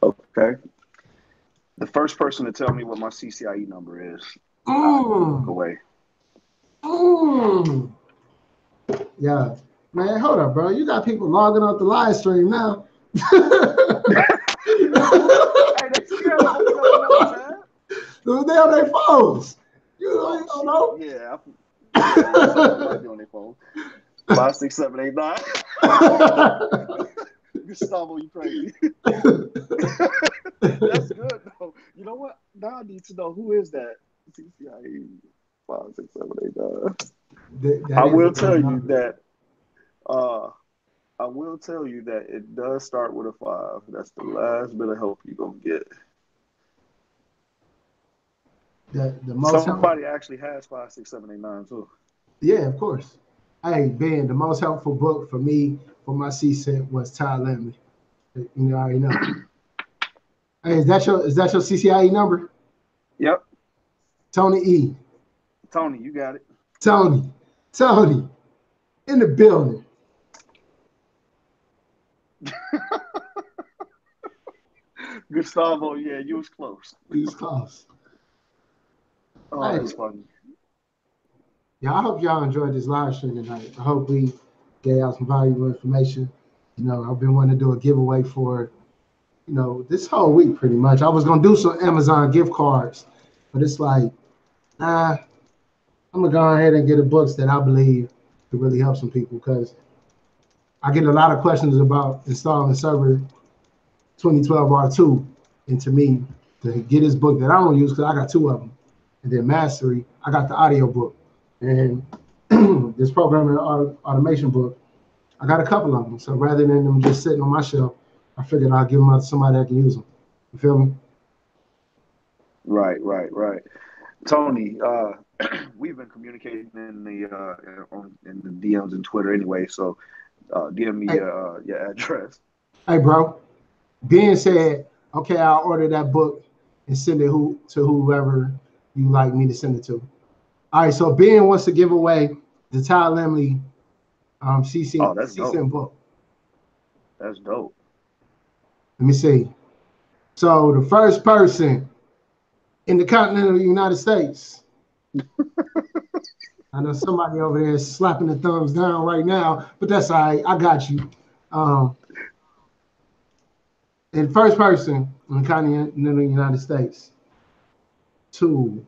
Okay. The first person to tell me what my CCIE number is, I'll look away. Yeah. Man, hold up, bro. You got people logging up the live stream now. Hey, they still open up another tab. They on their phones. You don't know? Yeah. Might be on their phone. 5, 6, 7, 8, 9. Gustavo, you crazy. That's good though. You know what? Now I need to know who is that. CCIE 5, 6, 7, 8, 9. I will tell you that. I will tell you that it does start with a 5. That's the last bit of help you're gonna get. The most Somebody actually has 5, 6, 7, 8, 9 too. Yeah, of course. Hey, Ben, the most helpful book for me for my CCNA was Ty Lemley. You already know. Hey, is that your CCIE number? Yep. Tony E. Tony, you got it. Tony, in the building. Gustavo, yeah, you was close. You was close. Oh, hey. That's funny. Yeah, I hope y'all enjoyed this live stream tonight. I hope we gave out some valuable information. You know, I've been wanting to do a giveaway for, this whole week pretty much. I was going to do some Amazon gift cards, but it's like, I'm going to go ahead and get the books that I believe could really help some people, because I get a lot of questions about installing server 2012 R2 into me to get this book that I don't use, because I got 2 of them. And then Mastery, I got the audio book. And this programming automation book, I got a couple of them. So rather than them just sitting on my shelf, I figured I'll give them out to somebody that can use them. You feel me? Right. Tony, we've been communicating in the DMs and Twitter anyway. So DM me your address. Hey, bro. Ben said, okay, I'll order that book and send it to whoever you like me to send it to. All right, so Ben wants to give away the Ty Lemley that's CCN dope. book. That's dope. Let me see. So the first person in the continental United States. I know somebody over there is slapping the thumbs down right now, but that's all right. I got you. And first person in the continental United States to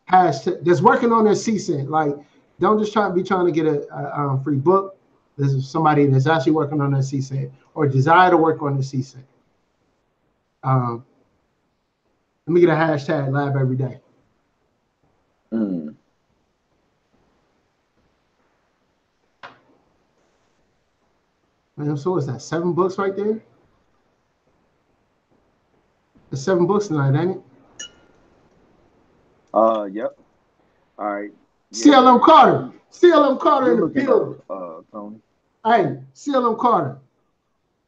hashtag that's working on their CCN. Like, don't just trying to get a free book. This is somebody that's actually working on their CCN or desire to work on their CCN. Let me get a hashtag lab every day. Mm. Man, so what's that? 7 books right there? There's 7 books tonight, ain't it? Yep. All right. Yeah. CLM Carter. CLM Carter in the building. Tony. Hey, CLM Carter.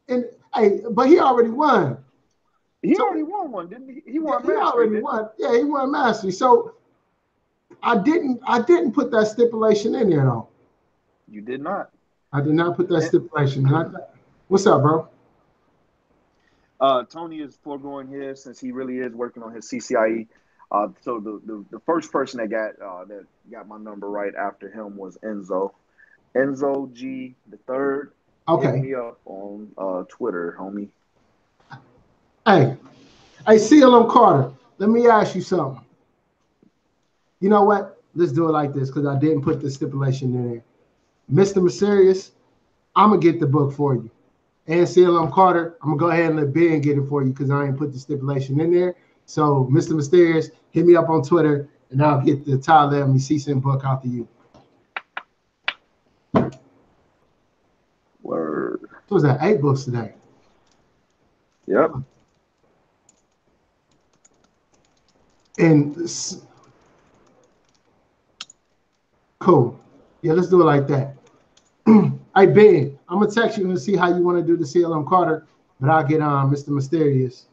And hey, but he already won. He already won one, didn't he? He won Mastery. He already won. Yeah, he won Mastery. So I didn't put that stipulation in there though. You did not. I did not put that stipulation. What's up, bro? Tony is foregoing his since he really is working on his CCIE. So the first person that got my number right after him was Enzo G the third. Okay. Hit me up on Twitter, homie. Hey, CLM Carter. Let me ask you something. You know what? Let's do it like this because I didn't put the stipulation in there. Mr. Mysterious, I'm gonna get the book for you. And CLM Carter, I'm gonna go ahead and let Ben get it for you because I ain't put the stipulation in there. So, Mr. Mysterious, hit me up on Twitter, and I'll get the Ty Lemley CCN book out to you. Word. What was that? 8 books today. Yep. And cool. Yeah, let's do it like that. Hey, Ben, I'm gonna text you and see how you want to do the CLM Carter, but I'll get on Mr. Mysterious,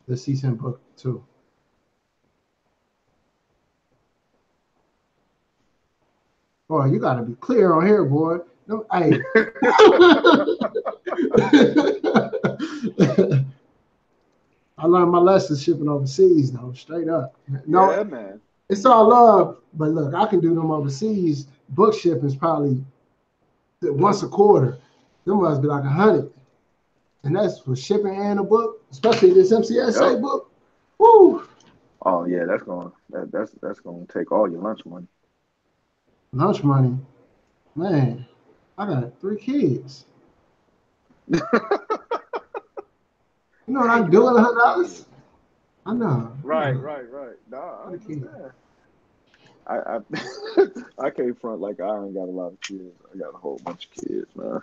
the CCN book too. Boy, you gotta be clear on here, boy. No, hey. I learned my lesson shipping overseas, though, straight up. No, yeah, man. It's all love, but look, I can do them overseas. Book shipping's probably once a quarter. Them must be like 100, and that's for shipping and a book, especially this MCSA book. Woo! Oh yeah, that's gonna take all your lunch money. Lunch money, man. I got 3 kids. You know what I'm doing? $100. I know. Right. Nah, I understand. I can't front like I ain't got a lot of kids. I got a whole bunch of kids, man.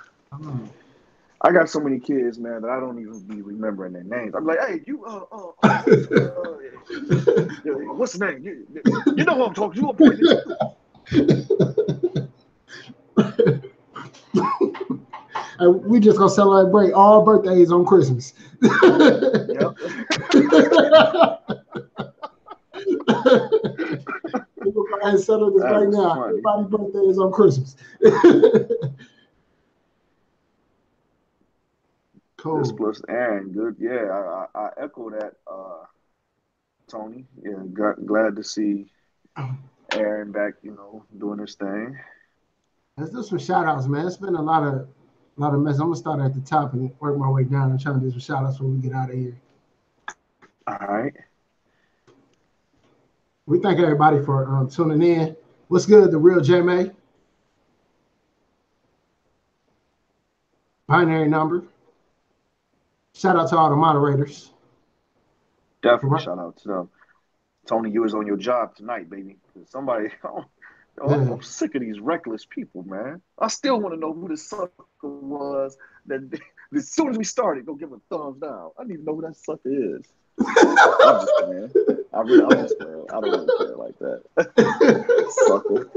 I got so many kids, man, that I don't even be remembering their names. I'm like, hey, you, what's the name? You know who I'm talking to. We just gonna celebrate all birthdays on Christmas. Yep. We're gonna go ahead and settle this right now. Funny. Everybody's birthday is on Christmas. Cool. This plus Aaron, good. Yeah, I echo that, Tony. Yeah, glad to see Aaron back, doing his thing. Let's do some shout outs, man. It's been a lot of mess. I'm gonna start at the top and work my way down and try to do some shout outs when we get out of here. All right. We thank everybody for tuning in. What's good, the real J-May? Binary number. Shout out to all the moderators. Definitely shout out to them. Tony, you was on your job tonight, baby. Somebody, I'm sick of these reckless people, man. I still want to know who the sucker was that as soon as we started, go give him a thumbs down. I need to know who that sucker is. I'm just playing. I'm just playing. I don't really care like that. Sucker.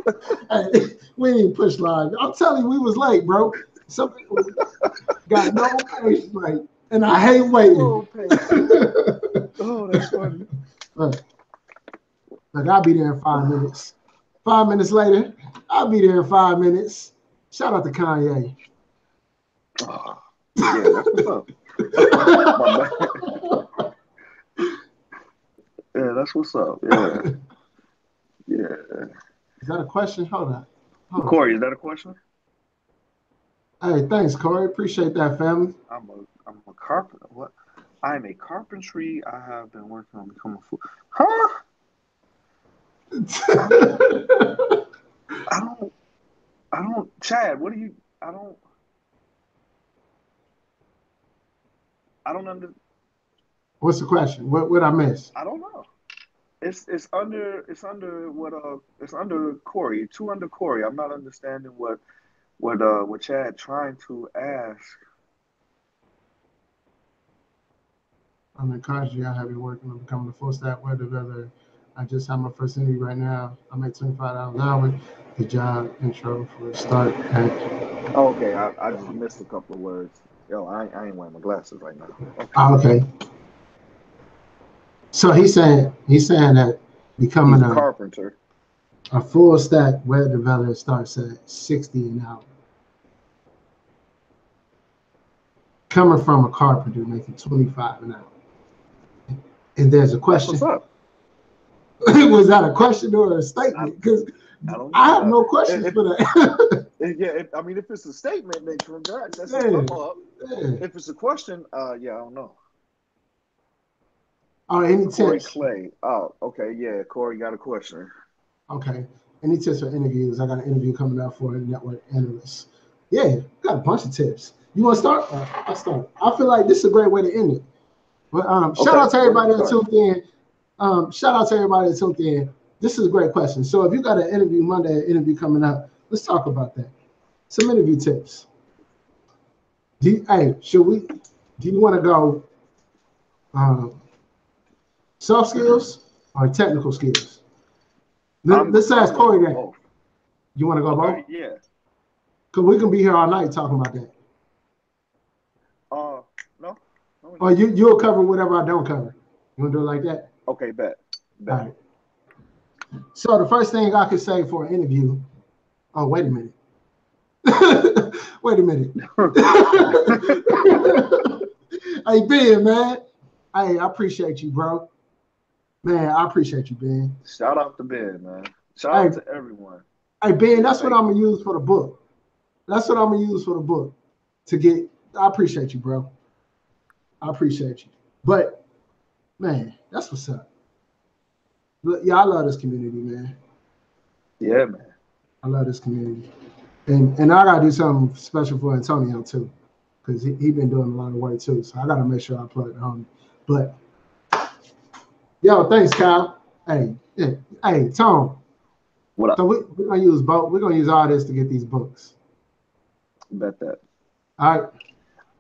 Hey, we didn't push live. I'm telling you, we was late, bro. Some people got no patience, like, and I hate waiting. Oh, that's funny. Look, I'll be there in 5 minutes. 5 minutes later, I'll be there in 5 minutes. Shout out to Kanye. Oh, yeah, that's what's up. My bad. Yeah, that's what's up. Yeah. Yeah. Is that a question? Hold on. Corey, is that a question? Hey, thanks, Corey. Appreciate that, family. I'm a carpenter. What? I'm a carpentry. I have been working on becoming a fool. Huh? I don't, Chad, what do you, I don't under. What's the question? What I miss? I don't know. It's under it's under Corey, two under Corey. I'm not understanding what Chad trying to ask. I'm encouraging you. I have been working on becoming a full stack web developer. I just have my first interview right now. I make $25 an hour. The job intro for a start. Oh, okay, I just missed a couple of words. Yo, I ain't wearing my glasses right now. Okay. Okay. So he's saying that becoming a carpenter, a full stack web developer starts at 60 an hour. Coming from a carpenter making 25 an hour. And there's a question. What's up? Was that a question or a statement? Because I have no questions for that. Yeah, I mean, if it's a statement, then congrats. That's a thumb up. Yeah. If it's a question, yeah, I don't know. Oh, any tips? Corey Clay. Oh, okay, yeah. Corey got a question. Okay. Any tips for interviews? I got an interview coming up for a network analyst. Yeah, got a bunch of tips. You want to start? I'll start. I feel like this is a great way to end it. But shout out to everybody that tuned in. Shout out to everybody that tuned in. This is a great question. So if you got an interview Monday, an interview coming up, let's talk about that. Some interview tips. Do you want to go soft skills or technical skills? Let's ask Corey that. You want to go both? Yeah. Because we can be here all night talking about that. No. Or you'll cover whatever I don't cover. You want to do it like that? Okay, bet. All right. So the first thing I could say for an interview, oh, wait a minute. Wait a minute. Hey, Ben, man. Hey, I appreciate you, bro. Man, I appreciate you, Ben. Shout out to Ben, man. Shout out to everyone. Hey, Ben, that's what I'm going to use for the book. That's what I'm going to use for the book. I appreciate you, bro. I appreciate you. But, man, that's what's up. Look, yeah, I love this community, man. Yeah, man. I love this community. And I got to do something special for Antonio, too, because he been doing a lot of work, too. So I got to make sure I plug the homie. But, yo, thanks, Kyle. Hey, Tom. What up? So we're going to use both. We're going to use all this to get these books. Bet that. All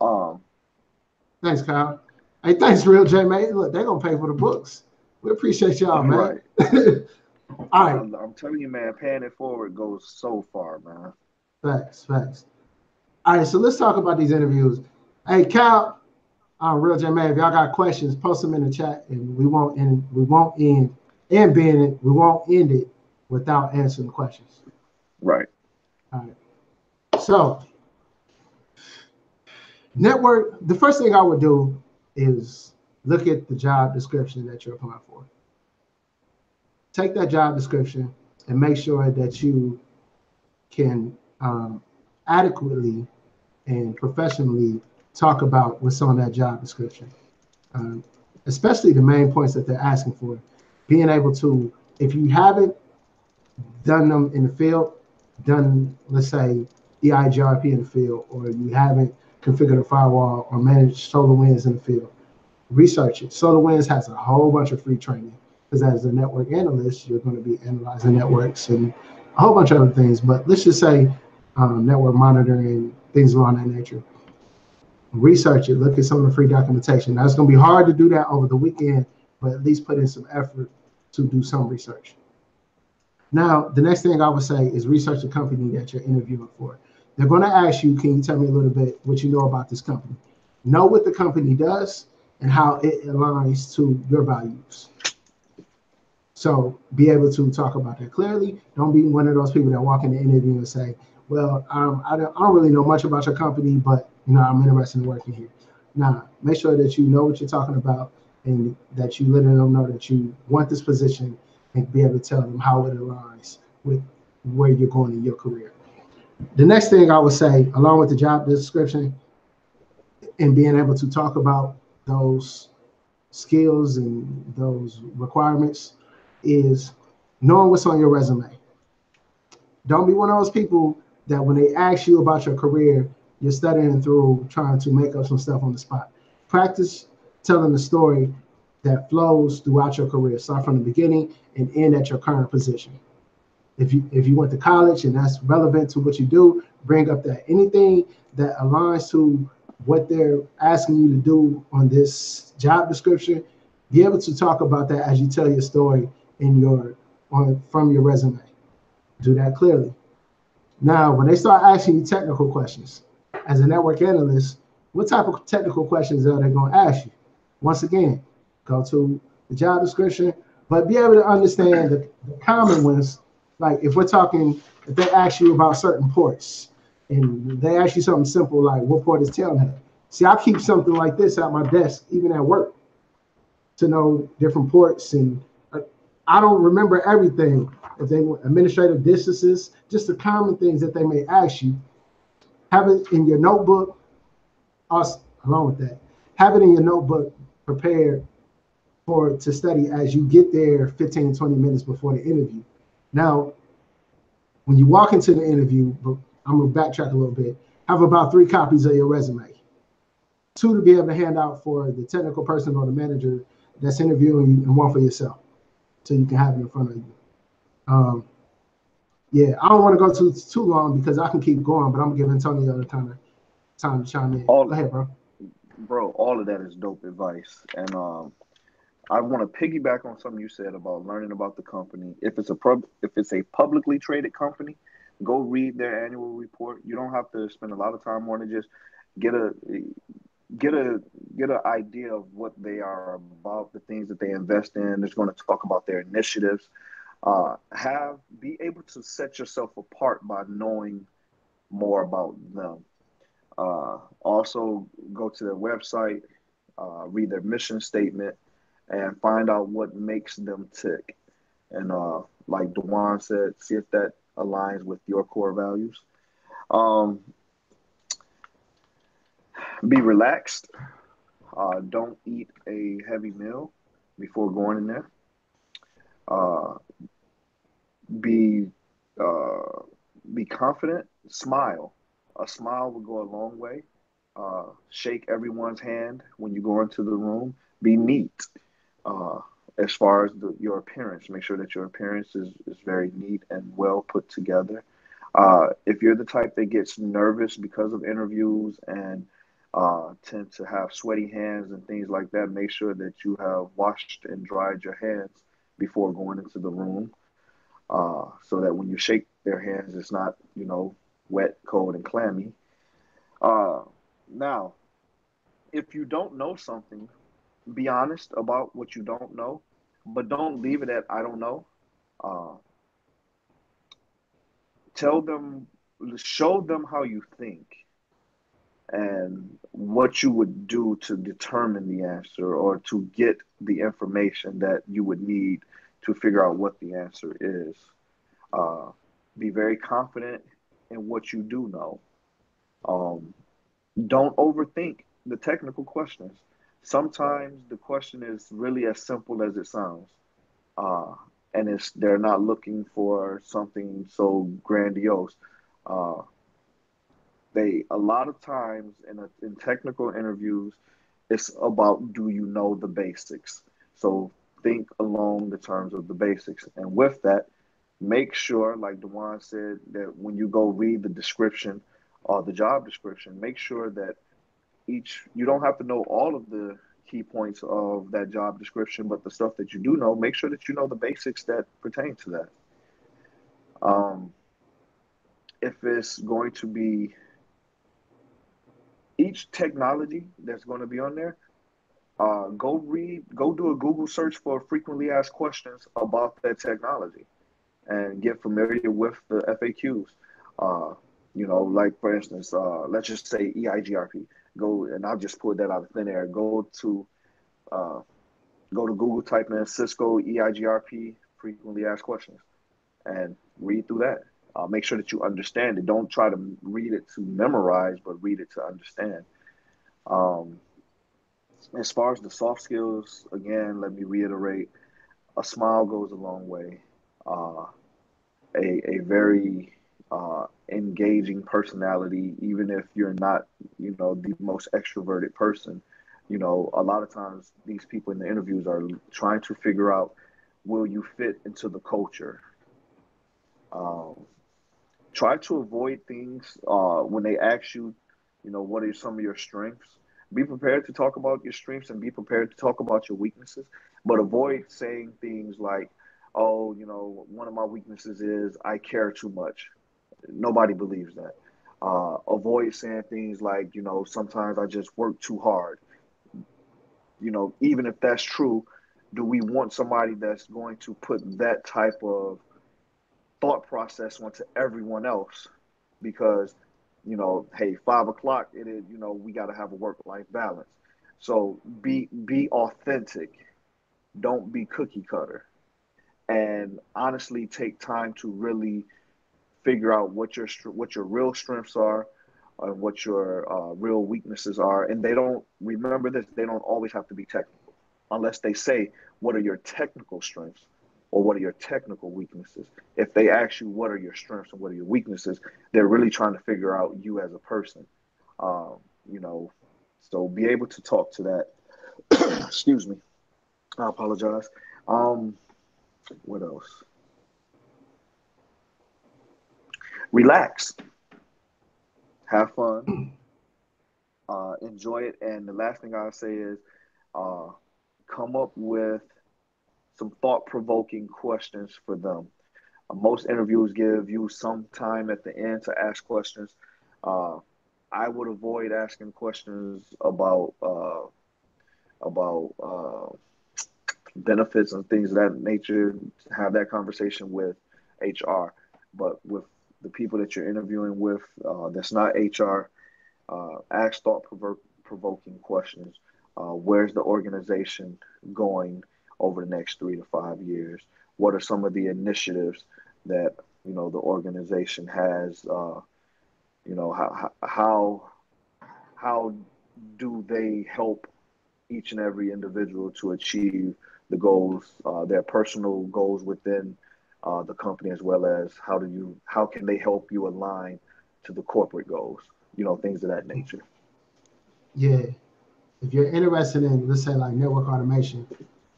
right. Thanks, Kyle. Hey, thanks, Real J, man. Look, they're going to pay for the books. We appreciate y'all, man. Right. All right. I'm telling you, man, paying it forward goes so far, man. Facts. All right, so let's talk about these interviews. Hey, Cal, Real J, man, if y'all got questions, post them in the chat, and we won't end it without answering the questions. Right. All right. So, the first thing I would do is look at the job description that you're applying for. Take that job description and make sure that you can adequately and professionally talk about what's on that job description, especially the main points that they're asking for. Being able to, if you haven't done them in the field, let's say, EIGRP in the field, or you haven't configured a firewall or managed SolarWinds in the field, research it. SolarWinds has a whole bunch of free training, because as a network analyst, you're going to be analyzing networks and a whole bunch of other things. But let's just say network monitoring, things along that nature. Research it. Look at some of the free documentation. Now, it's going to be hard to do that over the weekend, but at least put in some effort to do some research. Now, the next thing I would say is research the company that you're interviewing for. They're going to ask you, can you tell me a little bit what you know about this company? Know what the company does and how it aligns to your values. So be able to talk about that clearly. Don't be one of those people that walk in the interview and say, well, I don't really know much about your company, but I'm interested in working here. Now, make sure that you know what you're talking about and that you let them know that you want this position and be able to tell them how it aligns with where you're going in your career. The next thing I would say, along with the job description and being able to talk about those skills and those requirements, is knowing what's on your resume. Don't be one of those people that when they ask you about your career, you're studying through trying to make up some stuff on the spot. Practice telling the story that flows throughout your career. Start from the beginning and end at your current position. If you went to college and that's relevant to what you do, bring up that. Anything that aligns to what they're asking you to do on this job description, be able to talk about that as you tell your story from your resume. Do that clearly. Now, when they start asking you technical questions, as a network analyst, what type of technical questions are they going to ask you? Once again, go to the job description, but be able to understand the common ones. Like if they ask you about certain ports, and they ask you something simple like what port is Telnet. See, I keep something like this at my desk, even at work, to know different ports, and I don't remember everything. If they want administrative distances, just the common things that they may ask you, have it in your notebook. Also, along with that, have it in your notebook prepared to study as you get there 15, 20 minutes before the interview. Now, when you walk into the interview, I'm going to backtrack a little bit, have about 3 copies of your resume. 2 to be able to hand out for the technical person or the manager that's interviewing you, and 1 for yourself, so you can have it in front of you. Yeah, I don't want to go too long because I can keep going, but I'm gonna give Antonio the time to chime in. Go ahead, bro. Bro, all of that is dope advice, and I want to piggyback on something you said about learning about the company. If it's a publicly traded company, go read their annual report. You don't have to spend a lot of time on it. Just get a get a get an idea of what they are about, the things that they invest in. It's going to talk about their initiatives. Be able to set yourself apart by knowing more about them. Also, go to their website, read their mission statement, and find out what makes them tick. And like Dewan said, see if that aligns with your core values. Um, be relaxed. Don't eat a heavy meal before going in there. Uh, be uh, be confident. Smile. A smile will go a long way. Shake everyone's hand when you go into the room. Be neat. Uh, as far as your appearance, make sure that your appearance is very neat and well put together. If you're the type that gets nervous because of interviews and tend to have sweaty hands and things like that, make sure that you have washed and dried your hands before going into the room, so that when you shake their hands, it's not, wet, cold, and clammy. Uh, Now, if you don't know something, be honest about what you don't know, but don't leave it at I don't know. Uh, Tell them, show them how you think and what you would do to determine the answer or to get the information that you would need to figure out what the answer is. Uh, be very confident in what you do know. Um, don't overthink the technical questions. Sometimes the question is really as simple as it sounds. Uh, and they're not looking for something so grandiose. Uh, they a lot of times in technical interviews, it's about do you know the basics. So think along the terms of the basics, and with that, make sure, like Dewan said, that when you go read the description or the job description, make sure that you don't have to know all of the key points of that job description, but the stuff that you do know, make sure that you know the basics that pertain to that. Um, if it's going to be each technology that's going to be on there, Go do a Google search for frequently asked questions about that technology and get familiar with the FAQs. Uh, like for instance, let's just say EIGRP. Go and I'll just pull that out of thin air. Uh, Go to Google, type in Cisco EIGRP frequently asked questions, and read through that. Make sure that you understand it. Don't try to read it to memorize, but read it to understand. Um, as far as the soft skills, again, let me reiterate: a smile goes a long way. Uh, a very engaging personality, even if you're not, the most extroverted person. A lot of times these people in the interviews are trying to figure out, will you fit into the culture? Um, Try to avoid things when they ask you, what are some of your strengths? Be prepared to talk about your strengths and be prepared to talk about your weaknesses, but avoid saying things like, oh, one of my weaknesses is I care too much. Nobody believes that. Avoid saying things like, sometimes I just work too hard. Even if that's true, do we want somebody that's going to put that type of thought process onto everyone else? Because, hey, 5 o'clock, it is, we got to have a work life balance. So be authentic. Don't be cookie cutter. And honestly, take time to really figure out what your real strengths are, and what your real weaknesses are. And they don't, remember this, they don't always have to be technical, unless they say what are your technical strengths or what are your technical weaknesses. If they ask you what are your strengths and what are your weaknesses, they're really trying to figure out you as a person. Um, you know, so be able to talk to that. Excuse me, I apologize. Um, what else? Relax, have fun, enjoy it. And the last thing I'll say is uh, come up with some thought provoking questions for them. Most interviews give you some time at the end to ask questions. Uh, I would avoid asking questions about benefits and things of that nature. Have that conversation with HR, but with the people that you're interviewing with, that's not HR. Ask thought provoking questions. Where's the organization going over the next 3 to 5 years? What are some of the initiatives that the organization has? How do they help each and every individual to achieve the goals, their personal goals within the company, as well as how can they help you align to the corporate goals? Things of that nature. Yeah. If you're interested in, let's say, like network automation,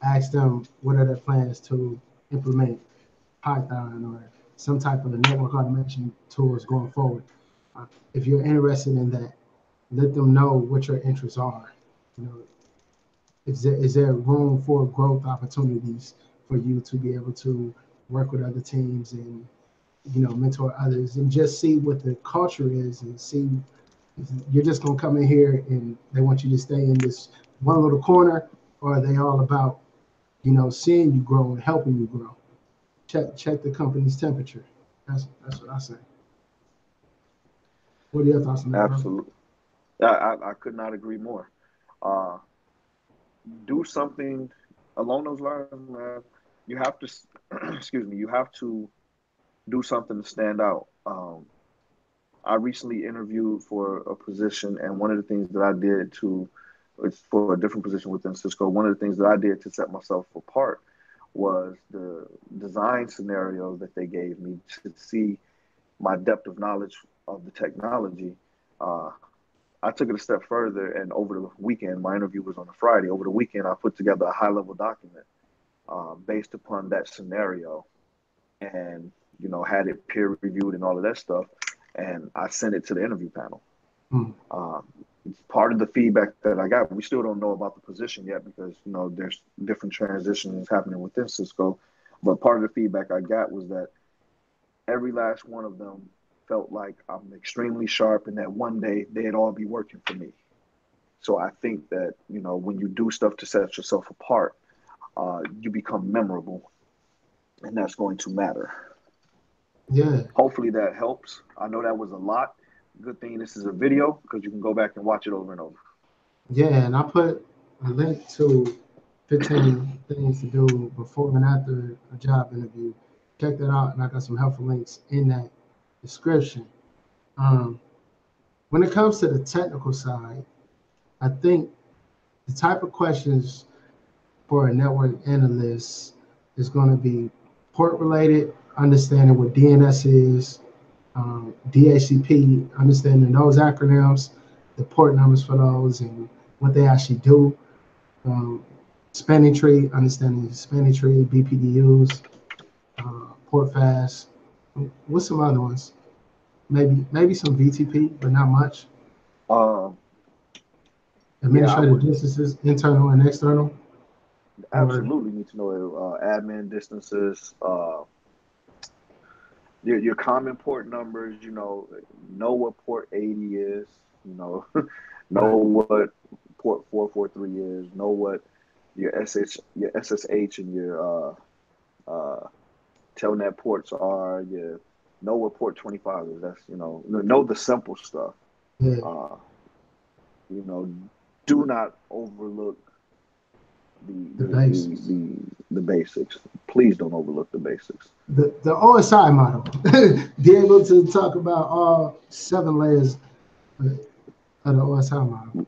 ask them what are their plans to implement Python or some type of network automation tools going forward. If you're interested in that, let them know what your interests are. You know, is there room for growth opportunities for you to be able to work with other teams and mentor others and just see what the culture is and see if you're just gonna come in here and they want you to stay in this one little corner, or are they all about seeing you grow and helping you grow? Check the company's temperature. That's what I say. What are your thoughts on that, brother? Absolutely. I could not agree more. Uh, do something along those lines, man. You have to, excuse me, you have to do something to stand out. I recently interviewed for a position, and one of the things that I did it's for a different position within Cisco. One of the things that I did to set myself apart was the design scenario that they gave me to see my depth of knowledge of the technology. Uh, I took it a step further, and over the weekend, my interview was on a Friday. Over the weekend, I put together a high level document based upon that scenario, and had it peer reviewed and all of that stuff, and I sent it to the interview panel. Hmm. Um, Part of the feedback that I got, we still don't know about the position yet because there's different transitions happening within Cisco. But part of the feedback I got was that every last one of them felt like I'm extremely sharp and that one day they'd all be working for me. So I think that, when you do stuff to set yourself apart, you become memorable, and that's going to matter. Yeah. Hopefully that helps. I know that was a lot. Good thing this is a video because you can go back and watch it over and over. Yeah, and I put a link to 15 things to do before and after a job interview. Check that out, and I got some helpful links in that description. Um, when it comes to the technical side, I think the type of questions for a network analyst is going to be port related, understanding what DNS is, DHCP, understanding those acronyms, the port numbers for those, and what they actually do. Spanning tree, understanding the spanning tree, BPDUs, port fast. What's some other ones? Maybe some VTP, but not much. Yeah, I Administrative would distances, internal and external. absolutely need to know admin distances, your common port numbers. Know what port 80 is. Know what port 443 is. Know what your SSH and your telnet ports are. You know what port 25 is. That's know the simple stuff. Yeah. Do not overlook the basics. Please don't overlook the basics. The OSI model. Be able to talk about all 7 layers of the OSI model.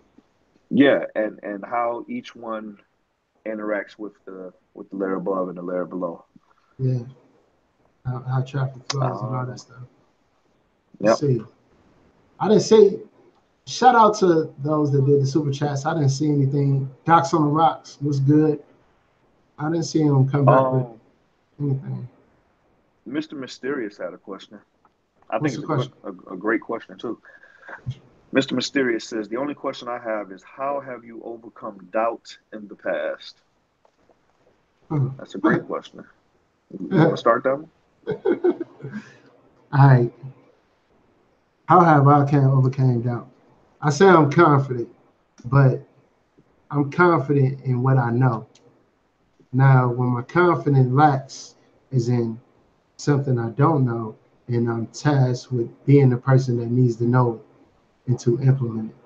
Yeah, and how each one interacts with the layer above and the layer below. Yeah. How traffic flows and all that stuff. Yep. See. I didn't see. Shout out to those that did the super chats. I didn't see anything. Docs on the Rocks was good. I didn't see him come back with anything. Mr. Mysterious had a question. I What's think the it's question? a great question too. Mr. Mysterious says, the only question I have is, how have you overcome doubt in the past? That's a great question. You want to start that one? All right. How have I overcome doubt? I say I'm confident, but I'm confident in what I know. Now, when my confidence lacks is in something I don't know, and I'm tasked with being the person that needs to know it and to implement it.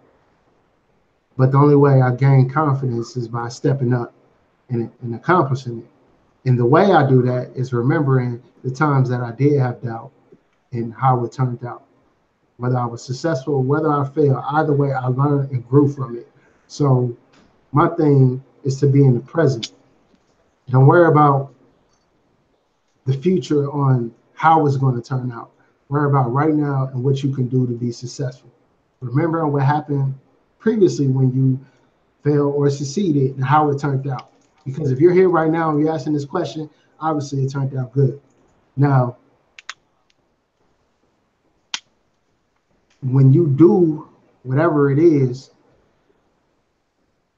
But the only way I gain confidence is by stepping up and accomplishing it. And the way I do that is remembering the times that I did have doubt and how it turned out. Whether I was successful, whether I failed, either way, I learned and grew from it. So my thing is to be in the present. Don't worry about the future on how it's going to turn out. Worry about right now and what you can do to be successful. Remember what happened previously when you failed or succeeded and how it turned out. Because if you're here right now and you're asking this question, obviously it turned out good. Now, when you do whatever it is,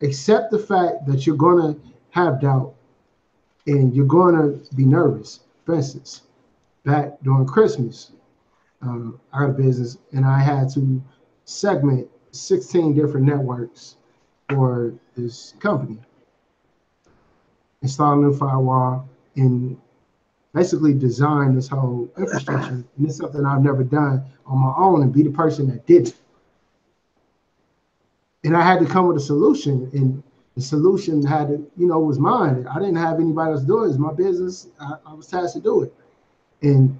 accept the fact that you're going to have doubt and you're going to be nervous. For instance, back during Christmas, I had a business and I had to segment 16 different networks for this company, install a new firewall, and basically design this whole infrastructure. And it's something I've never done on my own and be the person that did it. And I had to come with a solution, and the solution had to, was mine. I didn't have anybody else do it. It's my business. I was tasked to do it. And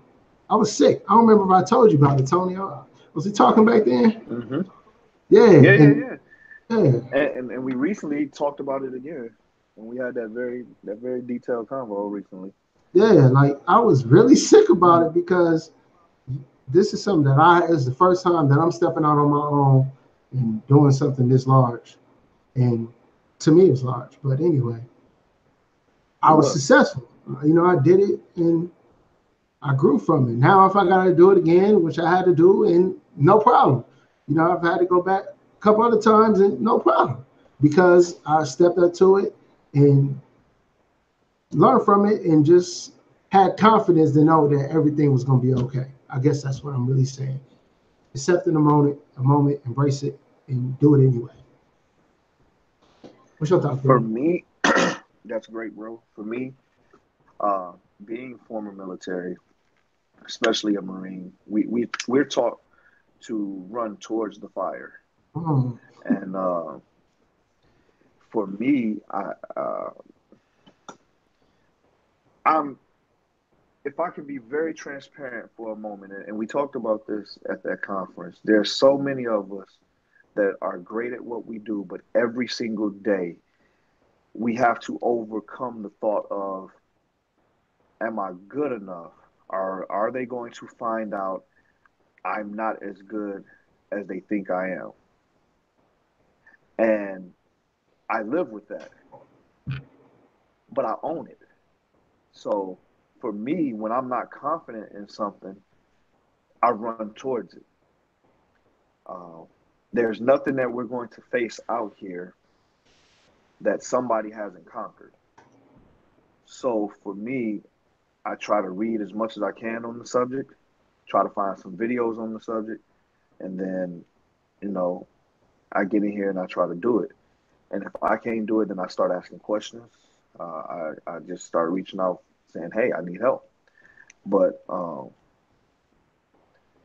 I was sick. I don't remember if I told you about it, Tony. Was he talking back then? Mm-hmm. Yeah. And we recently talked about it again. And we had that very detailed convo recently. Yeah, like I was really sick about it because this is something that it's the first time that I'm stepping out on my own and doing something this large. And to me, it's large. But anyway, I was successful. I did it and I grew from it. Now, if I got to do it again, which I had to do, and no problem. I've had to go back a couple other times and no problem because I stepped up to it and learned from it and just had confidence to know that everything was going to be okay. I guess that's what I'm really saying. Accept in a moment, embrace it, and do it anyway. What's your thoughts, For bro? me, that's great, bro. For me, uh, being former military, especially a Marine, we're taught to run towards the fire. Mm, And for me, I'm if I can be very transparent for a moment, and we talked about this at that conference, there's so many of us that are great at what we do, but every single day we have to overcome the thought of, am I good enough? Or are they going to find out I'm not as good as they think I am? And I live with that, but I own it. So for me, when I'm not confident in something, I run towards it. Uh, there's nothing that we're going to face out here that somebody hasn't conquered. So for me, I try to read as much as I can on the subject, try to find some videos on the subject, and then, you know, I get in here and I try to do it. And if I can't do it, then I start asking questions. I just start reaching out saying, hey, I need help. But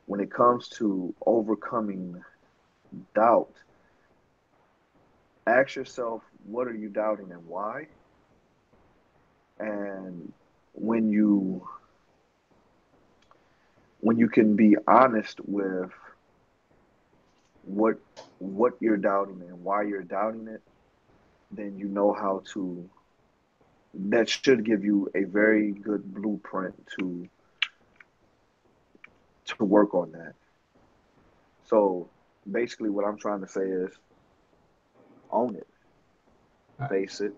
when it comes to overcoming doubt, ask yourself, what are you doubting and why? And when you when you can be honest with what what you're doubting and why you're doubting it, then you know how to that should give you a very good blueprint to work on that. So basically what I'm trying to say is own it, face it,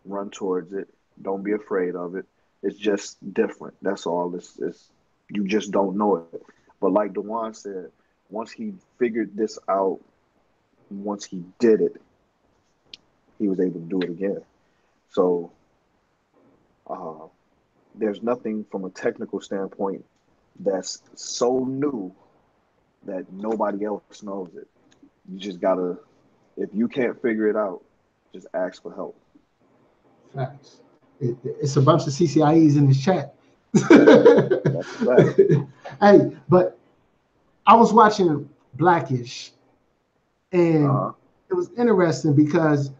run towards it, don't be afraid of it. It's just different. That's all. It's you just don't know it. But like Dewan said, once he figured this out, once he did it, he was able to do it again. So uh, there's nothing from a technical standpoint that's so new that nobody else knows it. You just gotta, if you can't figure it out, just ask for help. facts. It's a bunch of CCIEs in this chat. That's a fact. Hey, but I was watching Blackish, and Uh-huh. it was interesting because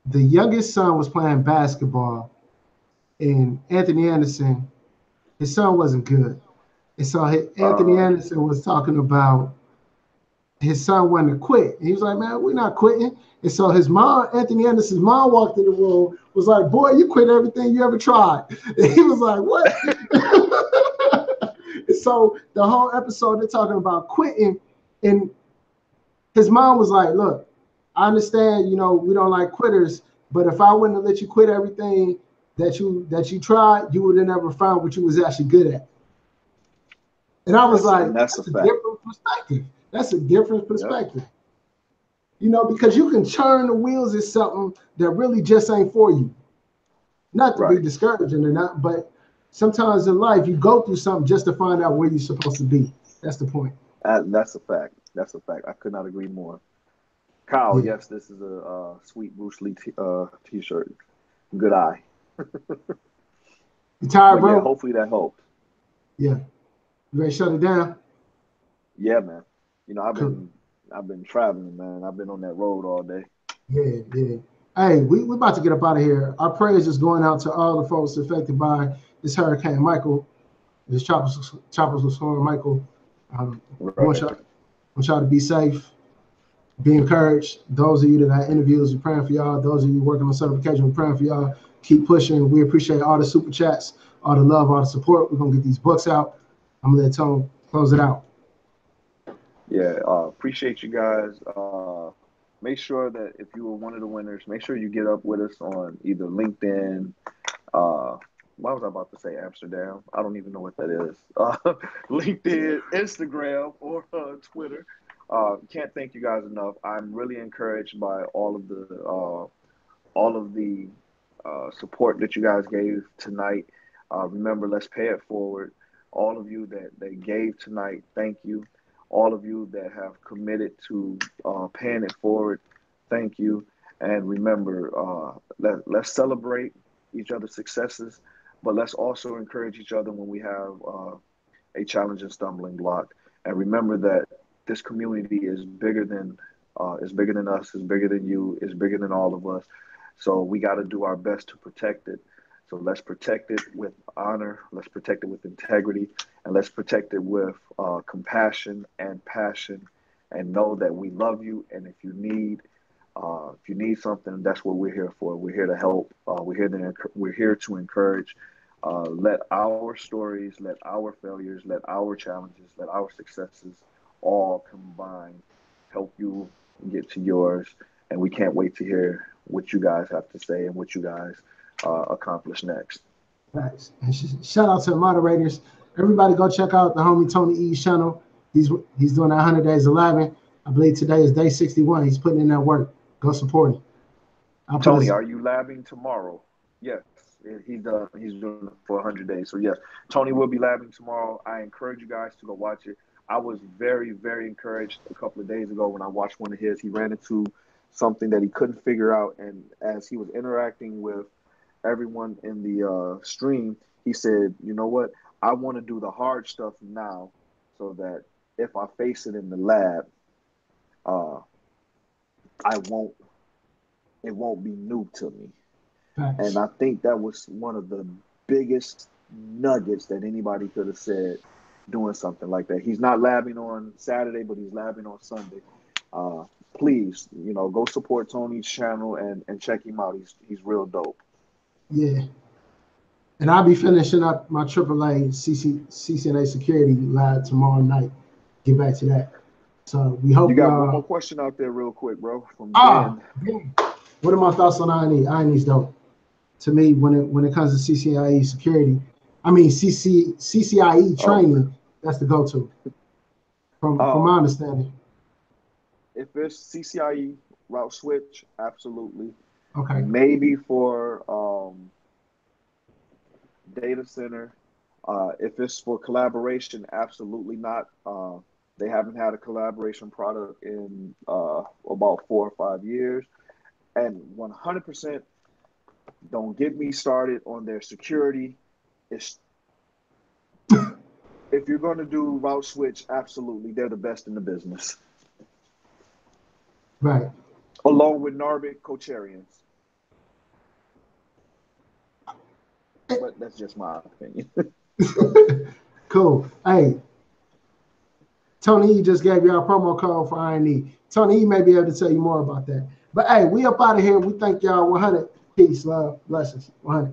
the youngest son was playing basketball, and Anthony Anderson, his son wasn't good. And so Anthony Uh-huh. Anderson was talking about his son wanted to quit. And he was like, man, we're not quitting. And so his mom, Anthony Anderson's mom, walked in the room, was like, boy, you quit everything you ever tried. And he was like, what? And so the whole episode, they're talking about quitting. And his mom was like, look, I understand, we don't like quitters, but if I wouldn't have let you quit everything that you tried, you would have never found what you was actually good at. And I was like, That's a that's a fact. different perspective. That's a different Yep. perspective. Because you can churn the wheels is something that really just ain't for you. Not to be Right. discouraging or not, but sometimes in life you go through something just to find out where you're supposed to be. That's the point. That's a fact. That's a fact. I could not agree more. Kyle, Yeah. yes, this is a sweet Bruce Lee t-shirt. Good eye. You tired, But yeah, bro? hopefully that helped. Yeah. You ready to shut it down? Yeah, man. You know, Cool. I've been traveling, man. I've been on that road all day. Yeah, yeah. Hey, we about to get up out of here. Our prayers is going out to all the folks affected by this Hurricane Michael, this tropical storm Michael. We Right. want y'all to be safe, be encouraged. Those of you that have interviews, we're praying for y'all. Those of you working on certification, we're praying for y'all. Keep pushing. We appreciate all the super chats, all the love, all the support. We're gonna get these books out. I'm gonna let Tone close it out. Yeah, appreciate you guys. Make sure that if you were one of the winners, make sure you get up with us on either LinkedIn. Uh, what was I about to say? Amsterdam. I don't even know what that is. LinkedIn, Instagram, or Twitter. Can't thank you guys enough. I'm really encouraged by all of the support that you guys gave tonight. Remember, let's pay it forward. All of you that gave tonight, thank you. All of you that have committed to paying it forward, thank you. And remember, let's celebrate each other's successes, but let's also encourage each other when we have a challenge and stumbling block. And remember that this community is bigger than us, is bigger than you, is bigger than all of us. So we got to do our best to protect it. So let's protect it with honor. Let's protect it with integrity, and let's protect it with compassion and passion. And know that we love you. And if you need something, that's what we're here for. We're here to help. We're here to encourage. Let our stories, let our failures, let our challenges, let our successes all combine, help you get to yours. And we can't wait to hear what you guys have to say and what you guys accomplish next. Thanks. And shout out to the moderators. Everybody go check out the homie Tony E's channel. He's doing that 100 Days of Labbing. I believe today is day 61. He's putting in that work. Go support him. Tony, are you labbing tomorrow? Yes, he's doing it for 100 days. So yes, Tony will be labbing tomorrow. I encourage you guys to go watch it. I was very, very encouraged a couple of days ago when I watched one of his. He ran into something that he couldn't figure out, and as he was interacting with everyone in the stream, he said, "You know what? I want to do the hard stuff now, so that if I face it in the lab, it won't be new to me." Thanks. And I think that was one of the biggest nuggets that anybody could have said doing something like that. He's not labbing on Saturday, but he's labbing on Sunday. Please, go support Tony's channel and check him out. He's real dope. Yeah. And I'll be finishing up my AAA CCNA security lab tomorrow night. Get back to that. So we hope you got one more question out there real quick, bro. From Ben. What are my thoughts on INE? INE's dope. To me, when it comes to CCIE security, CCIE training, that's the go-to. From my understanding. If it's CCIE route switch, absolutely. Okay. Maybe for data center. If it's for collaboration, absolutely not. They haven't had a collaboration product in about 4 or 5 years. And 100%, don't get me started on their security. If you're going to do route switch, absolutely, they're the best in the business. Right. Along with Narvik Kocharians. But that's just my opinion. Cool. Hey, Tony E just gave you our promo code for INE. Tony E may be able to tell you more about that. But hey, we up out of here. We thank y'all. 100. Peace, love, blessings. 100.